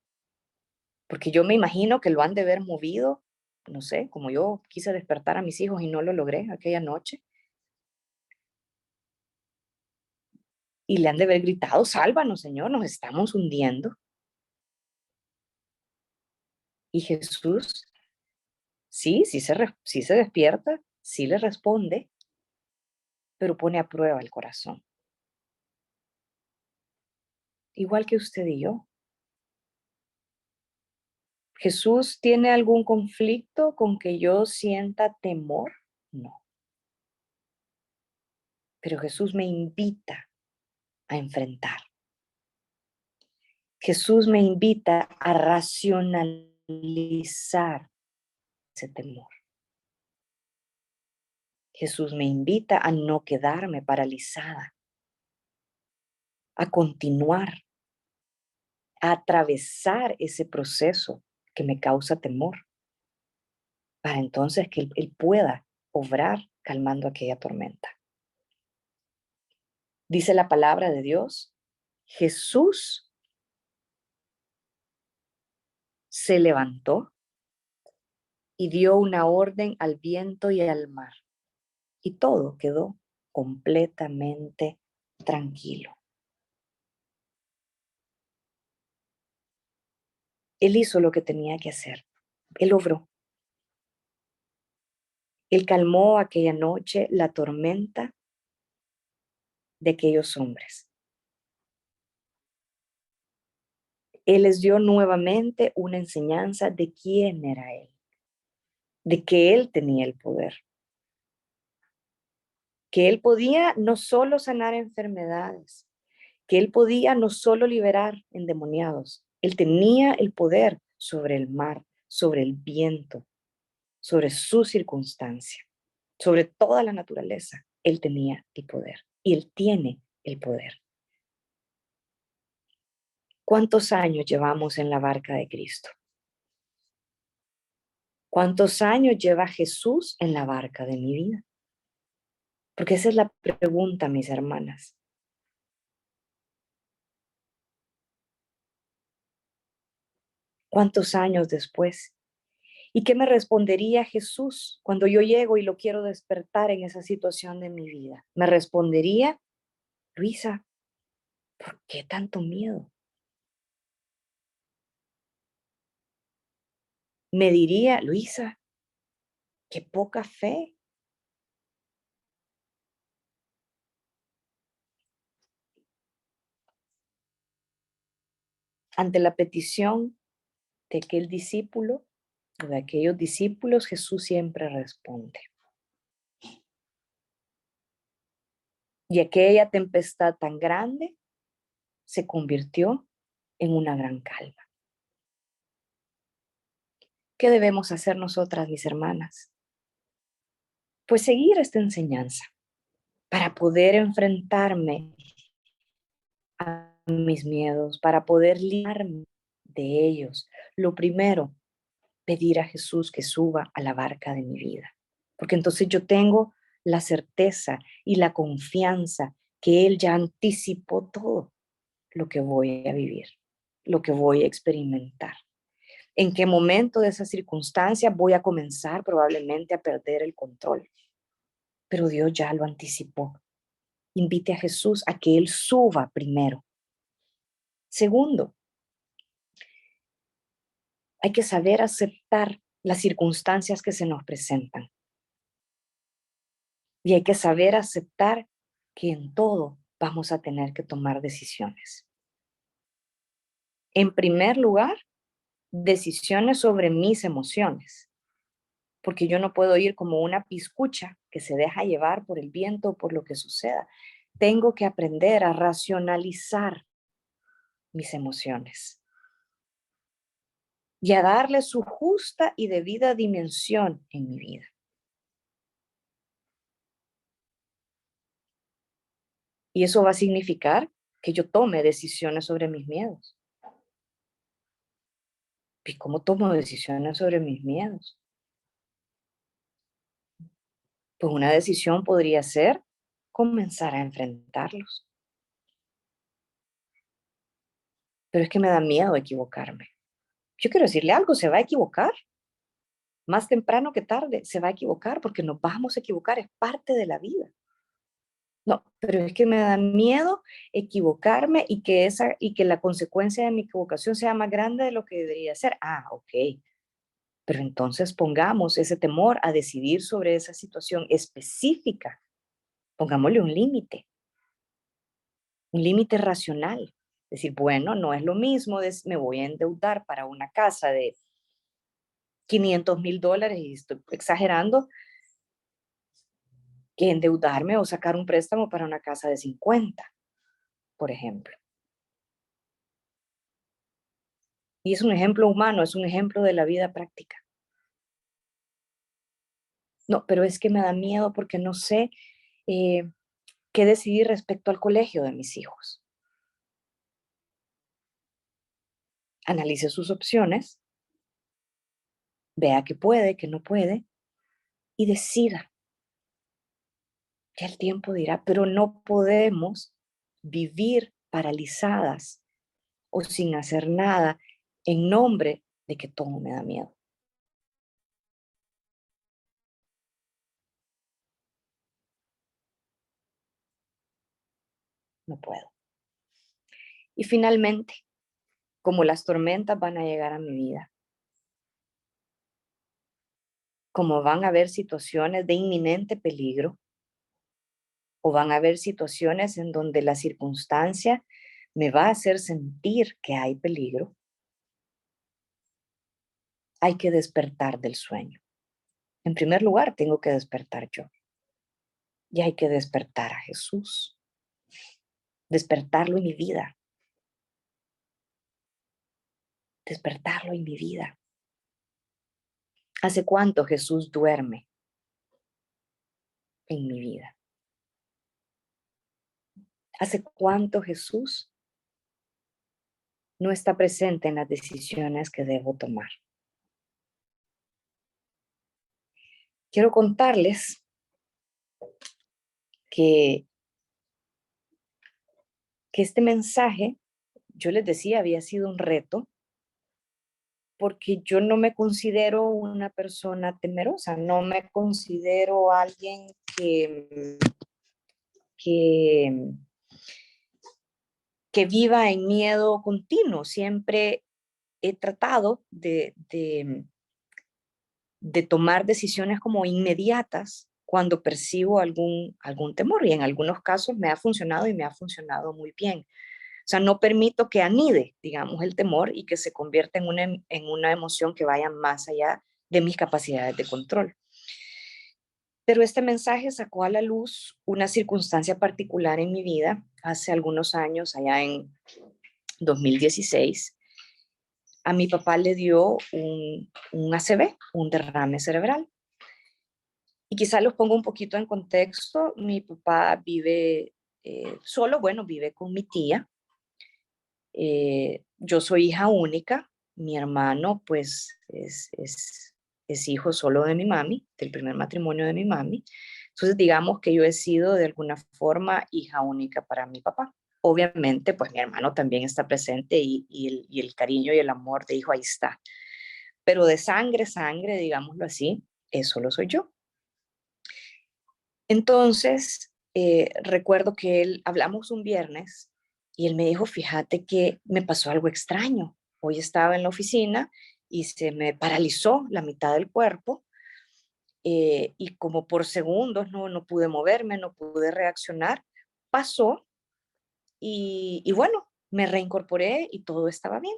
porque yo me imagino que lo han de haber movido, no sé, como yo quise despertar a mis hijos y no lo logré aquella noche. Y le han de haber gritado, sálvanos, Señor, nos estamos hundiendo. Y Jesús, sí se despierta, sí le responde, pero pone a prueba el corazón. Igual que usted y yo. ¿Jesús tiene algún conflicto con que yo sienta temor? No. Pero Jesús me invita a enfrentar. Jesús me invita a racionalizar ese temor. Jesús me invita a no quedarme paralizada, a continuar, a atravesar ese proceso que me causa temor, para entonces que Él pueda obrar calmando aquella tormenta. Dice la palabra de Dios, Jesús se levantó y dio una orden al viento y al mar, y todo quedó completamente tranquilo. Él hizo lo que tenía que hacer. Él obró. Él calmó aquella noche la tormenta de aquellos hombres. Él les dio nuevamente una enseñanza de quién era Él, de que Él tenía el poder, que Él podía no solo sanar enfermedades, que Él podía no solo liberar endemoniados, Él tenía el poder sobre el mar, sobre el viento, sobre su circunstancia, sobre toda la naturaleza. Él tenía el poder y Él tiene el poder. ¿Cuántos años llevamos en la barca de Cristo? ¿Cuántos años lleva Jesús en la barca de mi vida? Porque esa es la pregunta, mis hermanas. ¿Cuántos años después? ¿Y qué me respondería Jesús cuando yo llego y lo quiero despertar en esa situación de mi vida? Me respondería, Luisa, ¿por qué tanto miedo? Me diría, Luisa, qué poca fe. Ante la petición de aquel discípulo o de aquellos discípulos, Jesús siempre responde. Y aquella tempestad tan grande se convirtió en una gran calma. ¿Qué debemos hacer nosotras, mis hermanas? Pues seguir esta enseñanza para poder enfrentarme a mis miedos, para poder librarme de ellos. Lo primero, pedir a Jesús que suba a la barca de mi vida, porque entonces yo tengo la certeza y la confianza que Él ya anticipó todo lo que voy a vivir, lo que voy a experimentar. En qué momento de esa circunstancia voy a comenzar probablemente a perder el control. Pero Dios ya lo anticipó. Invite a Jesús a que Él suba primero. Segundo, hay que saber aceptar las circunstancias que se nos presentan. Y hay que saber aceptar que en todo vamos a tener que tomar decisiones. En primer lugar, decisiones sobre mis emociones. Porque yo no puedo ir como una piscucha que se deja llevar por el viento o por lo que suceda. Tengo que aprender a racionalizar mis emociones y a darle su justa y debida dimensión en mi vida. Y eso va a significar que yo tome decisiones sobre mis miedos. ¿Y cómo tomo decisiones sobre mis miedos? Pues una decisión podría ser comenzar a enfrentarlos. Pero es que me da miedo equivocarme. Yo quiero decirle algo, se va a equivocar. Más temprano que tarde se va a equivocar porque nos vamos a equivocar, es parte de la vida. No, pero es que me da miedo equivocarme y que la consecuencia de mi equivocación sea más grande de lo que debería ser. Ah, ok. Pero entonces pongamos ese temor a decidir sobre esa situación específica. Pongámosle un límite racional. Decir, bueno, no es lo mismo, me voy a endeudar para una casa de $500,000, y estoy exagerando, que endeudarme o sacar un préstamo para una casa de 50, por ejemplo. Y es un ejemplo humano, es un ejemplo de la vida práctica. No, pero es que me da miedo porque no sé qué decidir respecto al colegio de mis hijos. Analice sus opciones, vea qué puede, qué no puede y decida. Ya el tiempo dirá, pero no podemos vivir paralizadas o sin hacer nada en nombre de que todo me da miedo. No puedo. Y finalmente, como las tormentas van a llegar a mi vida, como van a haber situaciones de inminente peligro, o van a haber situaciones en donde la circunstancia me va a hacer sentir que hay peligro, hay que despertar del sueño. En primer lugar, tengo que despertar yo. Y hay que despertar a Jesús. Despertarlo en mi vida. Despertarlo en mi vida. ¿Hace cuánto Jesús duerme en mi vida? ¿Hace cuánto Jesús no está presente en las decisiones que debo tomar? Quiero contarles que este mensaje, yo les decía, había sido un reto porque yo no me considero una persona temerosa, no me considero alguien que viva en miedo continuo. Siempre he tratado de tomar decisiones como inmediatas cuando percibo algún temor, y en algunos casos me ha funcionado y me ha funcionado muy bien. O sea, no permito que anide, digamos, el temor y que se convierta en una emoción que vaya más allá de mis capacidades de control. Pero este mensaje sacó a la luz una circunstancia particular en mi vida hace algunos años, allá en 2016. A mi papá le dio un ACV, un derrame cerebral. Y quizás los pongo un poquito en contexto. Mi papá vive solo, bueno, vive con mi tía. Yo soy hija única. Mi hermano, pues, es hijo solo de mi mami, del primer matrimonio de mi mami. Entonces, digamos que yo he sido de alguna forma hija única para mi papá. Obviamente, pues mi hermano también está presente y el cariño y el amor de hijo ahí está. Pero de sangre, digámoslo así, solo soy yo. Entonces, recuerdo que hablamos un viernes y él me dijo, fíjate que me pasó algo extraño. Hoy estaba en la oficina y se me paralizó la mitad del cuerpo, y como por segundos no pude moverme, no pude reaccionar. Pasó y bueno, me reincorporé y todo estaba bien.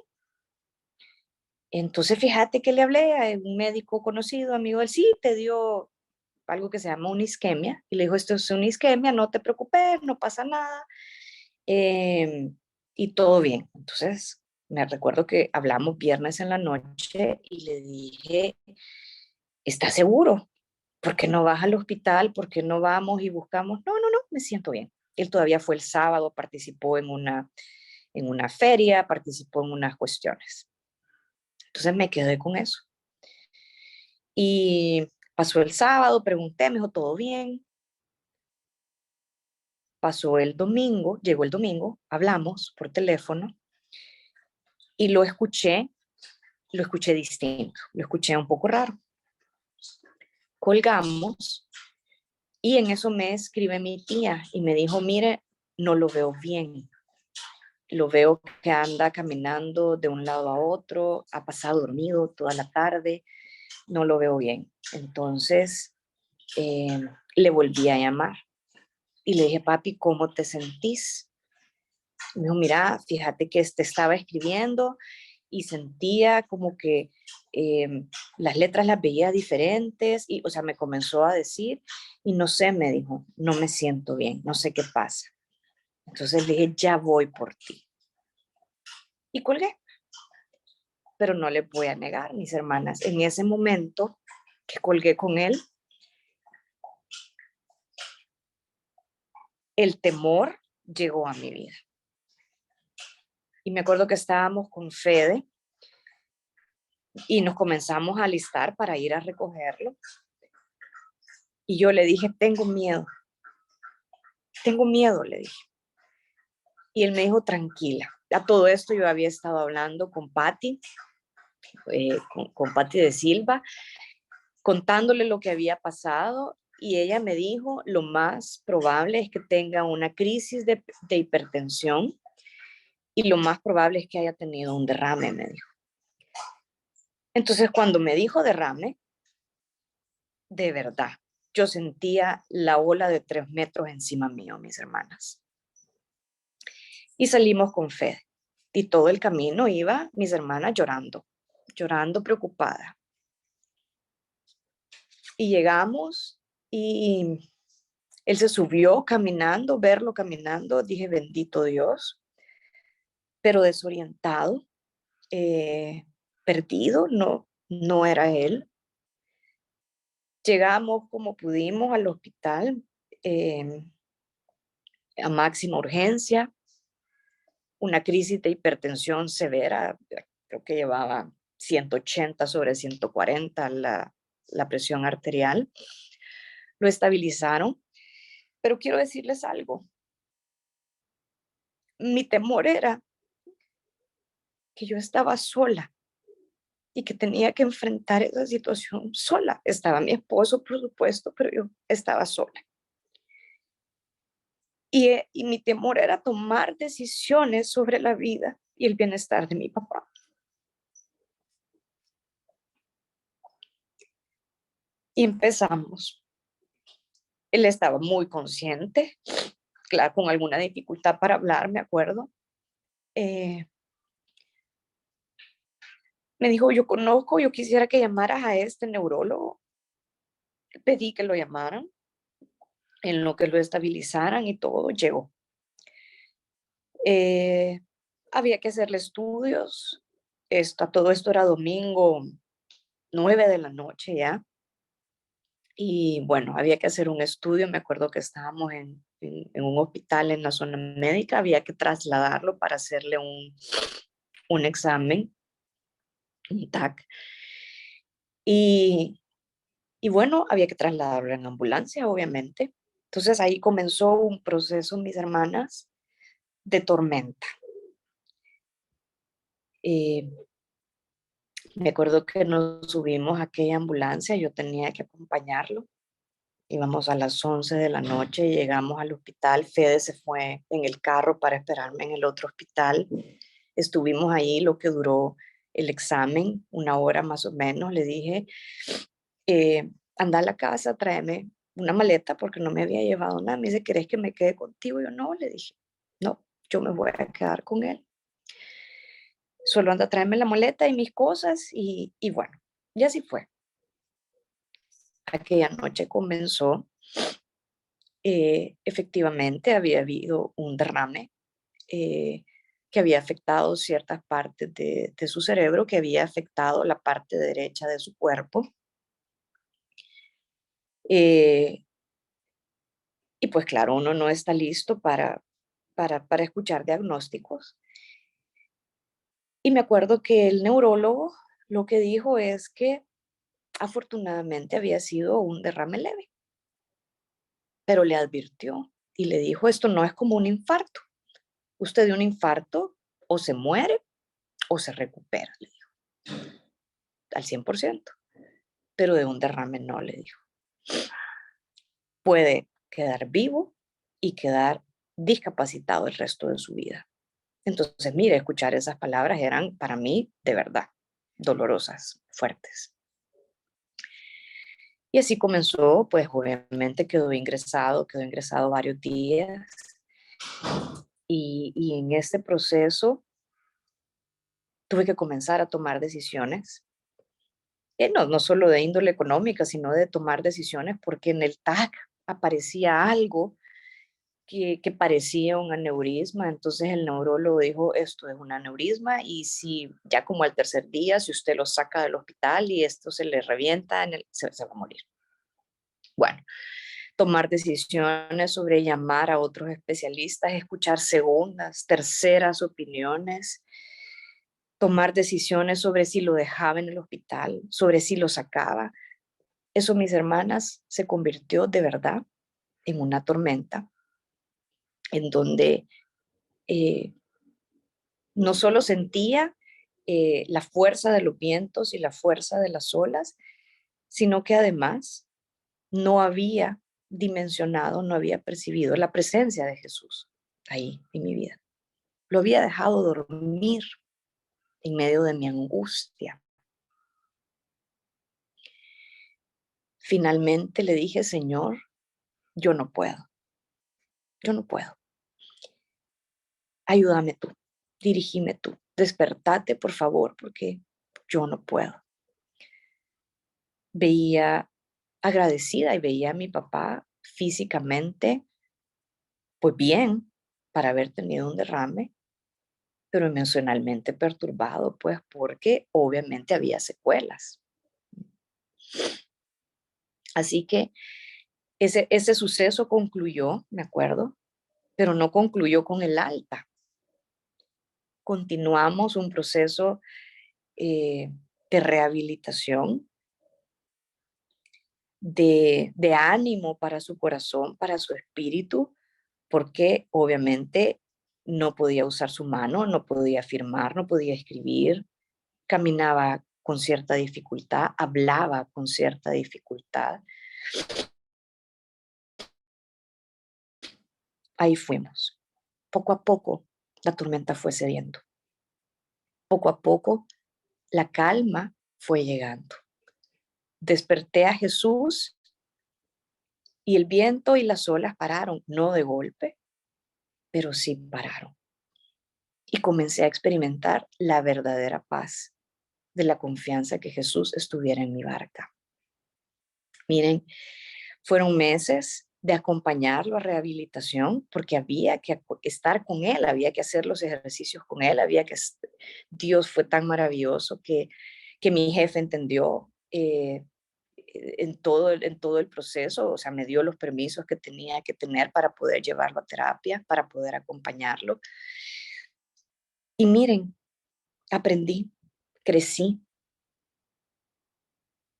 Entonces, fíjate que le hablé a un médico conocido, amigo él, sí, te dio algo que se llama una isquemia, y le dijo, esto es una isquemia, no te preocupes, no pasa nada, y todo bien. Entonces, me recuerdo que hablamos viernes en la noche y le dije, ¿estás seguro? ¿Por qué no vas al hospital? ¿Por qué no vamos y buscamos? No, me siento bien. Él todavía fue el sábado, participó en una feria, participó en unas cuestiones. Entonces me quedé con eso. Y pasó el sábado, pregunté, me dijo, ¿todo bien? Pasó el domingo, llegó el domingo, hablamos por teléfono y lo escuché distinto, lo escuché un poco raro. Colgamos y en eso me escribe mi tía y me dijo, mire, no lo veo bien. Lo veo que anda caminando de un lado a otro, ha pasado dormido toda la tarde, no lo veo bien. Entonces le volví a llamar y le dije, papi, ¿cómo te sentís? Y me dijo, mira, fíjate que te estaba escribiendo y sentía como que las letras las veía diferentes y, o sea, me comenzó a decir y no sé, me dijo, no me siento bien, no sé qué pasa. Entonces le dije, ya voy por ti. Y colgué. Pero no le voy a negar, mis hermanas, en ese momento que colgué con él, el temor llegó a mi vida. Y me acuerdo que estábamos con Fede y nos comenzamos a alistar para ir a recogerlo. Y yo le dije, tengo miedo, le dije. Y él me dijo, tranquila. A todo esto yo había estado hablando con Patti, con Patti de Silva, contándole lo que había pasado y ella me dijo, lo más probable es que tenga una crisis de hipertensión y lo más probable es que haya tenido un derrame, me dijo. Entonces, cuando me dijo derrame, de verdad, yo sentía la ola de 3 metros encima mío, mis hermanas. Y salimos con Fede. Y todo el camino iba mis hermanas llorando, preocupada. Y llegamos y él se subió caminando, verlo caminando, dije, bendito Dios, pero desorientado, perdido, no era él. Llegamos como pudimos al hospital, a máxima urgencia, una crisis de hipertensión severa, creo que llevaba 180 sobre 140 la presión arterial. Lo estabilizaron, pero quiero decirles algo. Mi temor era que yo estaba sola y que tenía que enfrentar esa situación sola. Estaba mi esposo, por supuesto, pero yo estaba sola. Y mi temor era tomar decisiones sobre la vida y el bienestar de mi papá. Y empezamos. Él estaba muy consciente, claro, con alguna dificultad para hablar, me acuerdo. Me dijo, yo quisiera que llamaras a este neurólogo. Pedí que lo llamaran, en lo que lo estabilizaran y todo, llegó. Había que hacerle estudios. Todo esto era domingo, 9 de la noche ya. Y bueno, había que hacer un estudio. Me acuerdo que estábamos en un hospital en la zona médica. Había que trasladarlo para hacerle un examen, un TAC. Y bueno, había que trasladarlo en ambulancia, obviamente. Entonces ahí comenzó un proceso, mis hermanas, de tormenta. Me acuerdo que nos subimos a aquella ambulancia, yo tenía que acompañarlo. Íbamos a las 11 de la noche, llegamos al hospital, Fede se fue en el carro para esperarme en el otro hospital. Estuvimos ahí lo que duró el examen, 1 hora más o menos. Le dije, anda a la casa, tráeme una maleta porque no me había llevado nada. Me dice, ¿querés que me quede contigo? Yo no, le dije, no, yo me voy a quedar con él. Solo anda a traerme la maleta y mis cosas y bueno, y así fue. Aquella noche comenzó, efectivamente había habido un derrame que había afectado ciertas partes de su cerebro, que había afectado la parte derecha de su cuerpo. Y pues claro, uno no está listo para escuchar diagnósticos. Y me acuerdo que el neurólogo lo que dijo es que afortunadamente había sido un derrame leve, pero le advirtió y le dijo, esto no es como un infarto. Usted de un infarto o se muere o se recupera, le dijo, al 100%, pero de un derrame no, le dijo. Puede quedar vivo y quedar discapacitado el resto de su vida. Entonces, mire, escuchar esas palabras eran para mí de verdad dolorosas, fuertes. Y así comenzó, pues obviamente quedó ingresado varios días. Y en este proceso tuve que comenzar a tomar decisiones, no solo de índole económica, sino de tomar decisiones porque en el TAC aparecía algo que parecía un aneurisma. Entonces el neurólogo dijo, esto es un aneurisma y si ya como al tercer día, si usted lo saca del hospital y esto se le revienta, se va a morir. Bueno, tomar decisiones sobre llamar a otros especialistas, escuchar segundas, terceras opiniones, tomar decisiones sobre si lo dejaba en el hospital, sobre si lo sacaba. Eso, mis hermanas, se convirtió de verdad en una tormenta en donde no solo sentía la fuerza de los vientos y la fuerza de las olas, sino que además no había dimensionado, no había percibido la presencia de Jesús ahí en mi vida. Lo había dejado dormir en medio de mi angustia. Finalmente le dije, Señor, yo no puedo. Ayúdame tú, dirigime tú, despertate por favor, porque yo no puedo. Veía agradecida y veía a mi papá físicamente, pues bien, para haber tenido un derrame, pero emocionalmente perturbado, pues porque obviamente había secuelas. Así que ese suceso concluyó, me acuerdo, pero no concluyó con el alta. Continuamos un proceso de rehabilitación, de ánimo para su corazón, para su espíritu, porque obviamente no podía usar su mano, no podía firmar, no podía escribir, caminaba con cierta dificultad, hablaba con cierta dificultad. Ahí fuimos. Poco a poco la tormenta fue cediendo. Poco a poco la calma fue llegando. Desperté a Jesús y el viento y las olas pararon, no de golpe, pero sí pararon. Y comencé a experimentar la verdadera paz de la confianza que Jesús estuviera en mi barca. Miren, fueron meses de acompañarlo a rehabilitación porque había que estar con él, había que hacer los ejercicios con él, Dios fue tan maravilloso que mi jefe entendió en todo el proceso, o sea, me dio los permisos que tenía que tener para poder llevarlo a terapia, para poder acompañarlo. Y miren, aprendí, crecí,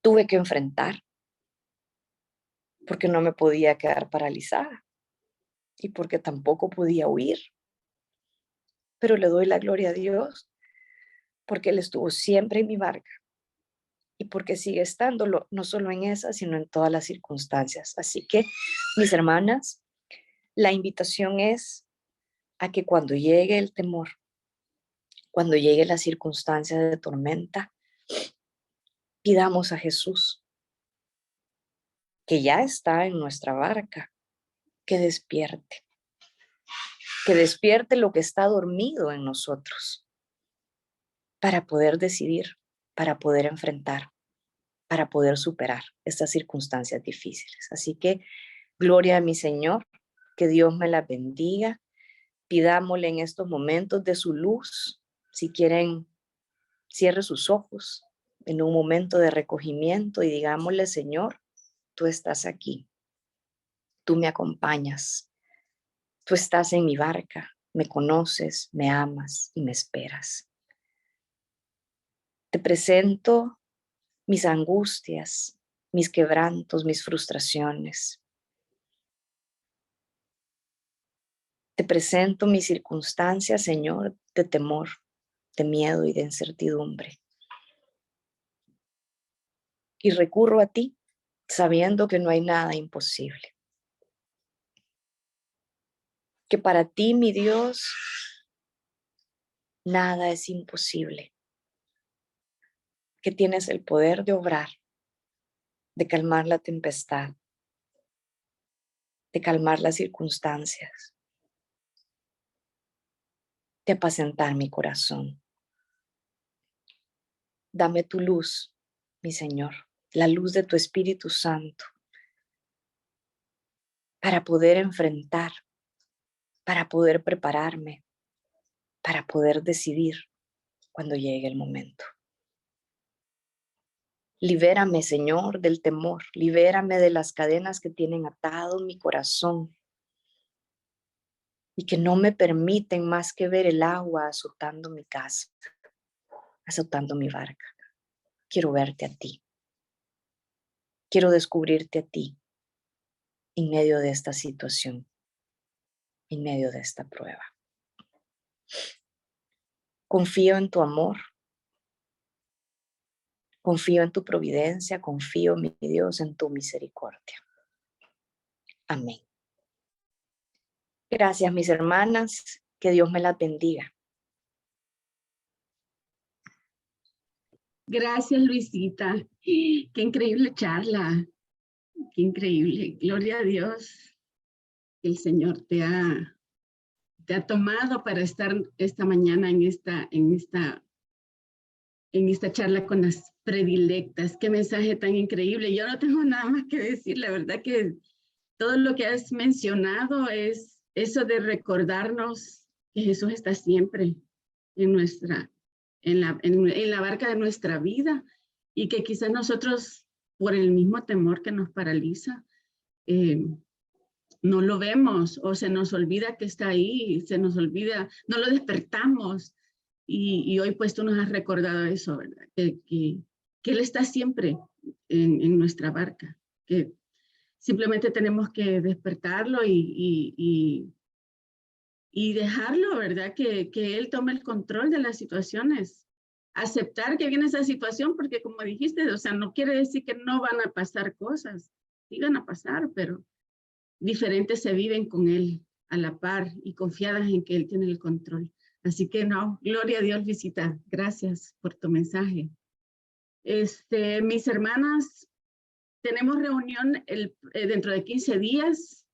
tuve que enfrentar porque no me podía quedar paralizada y porque tampoco podía huir. Pero le doy la gloria a Dios porque Él estuvo siempre en mi barca y porque sigue estándolo, no solo en esa, sino en todas las circunstancias. Así que, mis hermanas, la invitación es a que cuando llegue el temor, cuando llegue la circunstancia de tormenta, pidamos a Jesús, que ya está en nuestra barca, que despierte lo que está dormido en nosotros para poder decidir, para poder enfrentar, para poder superar estas circunstancias difíciles. Así que, gloria a mi Señor, que Dios me la bendiga. Pidámosle en estos momentos de su luz. Si quieren, cierre sus ojos en un momento de recogimiento y digámosle, Señor, tú estás aquí. Tú me acompañas. Tú estás en mi barca. Me conoces, me amas y me esperas. Te presento mis angustias, mis quebrantos, mis frustraciones. Te presento mis circunstancias, Señor, de temor, de miedo y de incertidumbre. Y recurro a ti, sabiendo que no hay nada imposible. Que para ti, mi Dios, nada es imposible. Que tienes el poder de obrar, de calmar la tempestad, de calmar las circunstancias, de apacentar mi corazón. Dame tu luz, mi Señor, la luz de tu Espíritu Santo, para poder enfrentar, para poder prepararme, para poder decidir cuando llegue el momento. Libérame, Señor, del temor, libérame de las cadenas que tienen atado mi corazón y que no me permiten más que ver el agua azotando mi casa, azotando mi barca. Quiero verte a ti. Quiero descubrirte a ti en medio de esta situación, en medio de esta prueba. Confío en tu amor, confío en tu providencia, confío, mi Dios, en tu misericordia. Amén. Gracias, mis hermanas, que Dios me las bendiga. Gracias, Luisita. Qué increíble charla. Qué increíble. Gloria a Dios. El Señor te ha tomado para estar esta mañana en esta charla con las predilectas. Qué mensaje tan increíble. Yo no tengo nada más que decir. La verdad que todo lo que has mencionado es eso de recordarnos que Jesús está siempre en la barca de nuestra vida y que quizás nosotros, por el mismo temor que nos paraliza, no lo vemos o se nos olvida que está ahí, se nos olvida, no lo despertamos. Y hoy pues tú nos has recordado eso, ¿verdad? Que Él está siempre en nuestra barca, que simplemente tenemos que despertarlo y dejarlo, ¿verdad? Que Él tome el control de las situaciones. Aceptar que viene esa situación, porque como dijiste, o sea, no quiere decir que no van a pasar cosas, sí van a pasar, pero diferentes se viven con Él a la par y confiadas en que Él tiene el control. Así que no, gloria a Dios, Visita. Gracias por tu mensaje. Mis hermanas, tenemos reunión dentro de 15 días.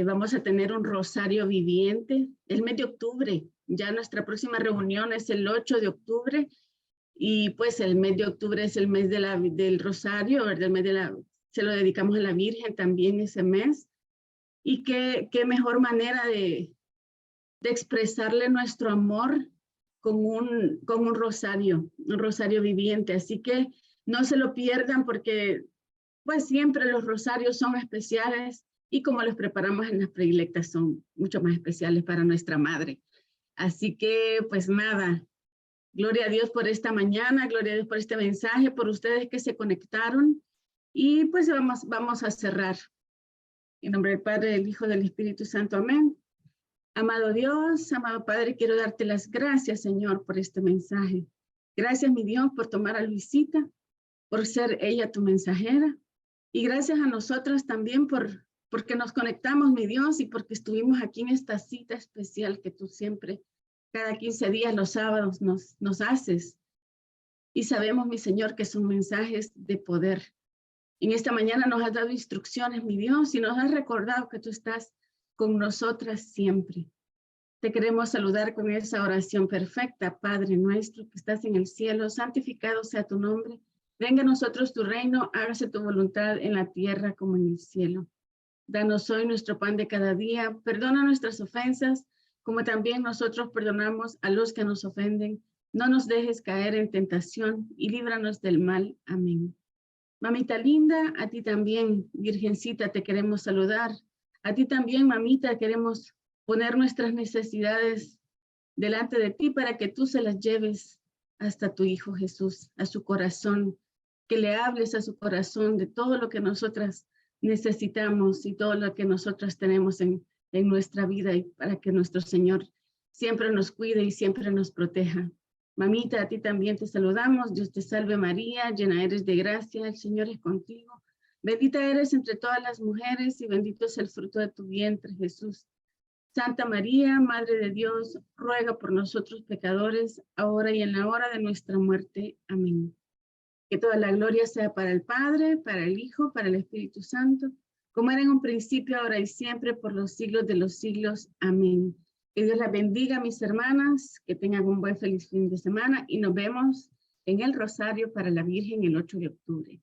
Vamos a tener un rosario viviente el mes de octubre. Ya nuestra próxima reunión es el 8 de octubre. Y pues el mes de octubre es el mes del rosario, ¿verdad? El mes se lo dedicamos a la Virgen también ese mes. Y qué mejor manera de expresarle nuestro amor con un rosario viviente. Así que no se lo pierdan porque pues siempre los rosarios son especiales y como los preparamos en las predilectas son mucho más especiales para nuestra madre. Así que pues nada, gloria a Dios por esta mañana, gloria a Dios por este mensaje, por ustedes que se conectaron y pues vamos a cerrar. En nombre del Padre, del Hijo, del Espíritu Santo. Amén. Amado Dios, amado Padre, quiero darte las gracias, Señor, por este mensaje. Gracias, mi Dios, por tomar a Luisita, por ser ella tu mensajera. Y gracias a nosotras también porque nos conectamos, mi Dios, y porque estuvimos aquí en esta cita especial que tú siempre, cada 15 días, los sábados, nos haces. Y sabemos, mi Señor, que son mensajes de poder. En esta mañana nos has dado instrucciones, mi Dios, y nos has recordado que tú estás con nosotras siempre. Te queremos saludar con esa oración perfecta. Padre nuestro que estás en el cielo, santificado sea tu nombre. Venga a nosotros tu reino, hágase tu voluntad en la tierra como en el cielo. Danos hoy nuestro pan de cada día. Perdona nuestras ofensas, como también nosotros perdonamos a los que nos ofenden. No nos dejes caer en tentación y líbranos del mal. Amén. Mamita linda, a ti también, Virgencita, te queremos saludar. A ti también, mamita, queremos poner nuestras necesidades delante de ti para que tú se las lleves hasta tu Hijo Jesús, a su corazón, que le hables a su corazón de todo lo que nosotras necesitamos y todo lo que nosotras tenemos en nuestra vida, y para que nuestro Señor siempre nos cuide y siempre nos proteja. Mamita, a ti también te saludamos. Dios te salve María, llena eres de gracia, el Señor es contigo. Bendita eres entre todas las mujeres y bendito es el fruto de tu vientre, Jesús. Santa María, Madre de Dios, ruega por nosotros pecadores, ahora y en la hora de nuestra muerte. Amén. Que toda la gloria sea para el Padre, para el Hijo, para el Espíritu Santo, como era en un principio, ahora y siempre, por los siglos de los siglos. Amén. Que Dios las bendiga, mis hermanas, que tengan un buen feliz fin de semana y nos vemos en el Rosario para la Virgen el 8 de octubre.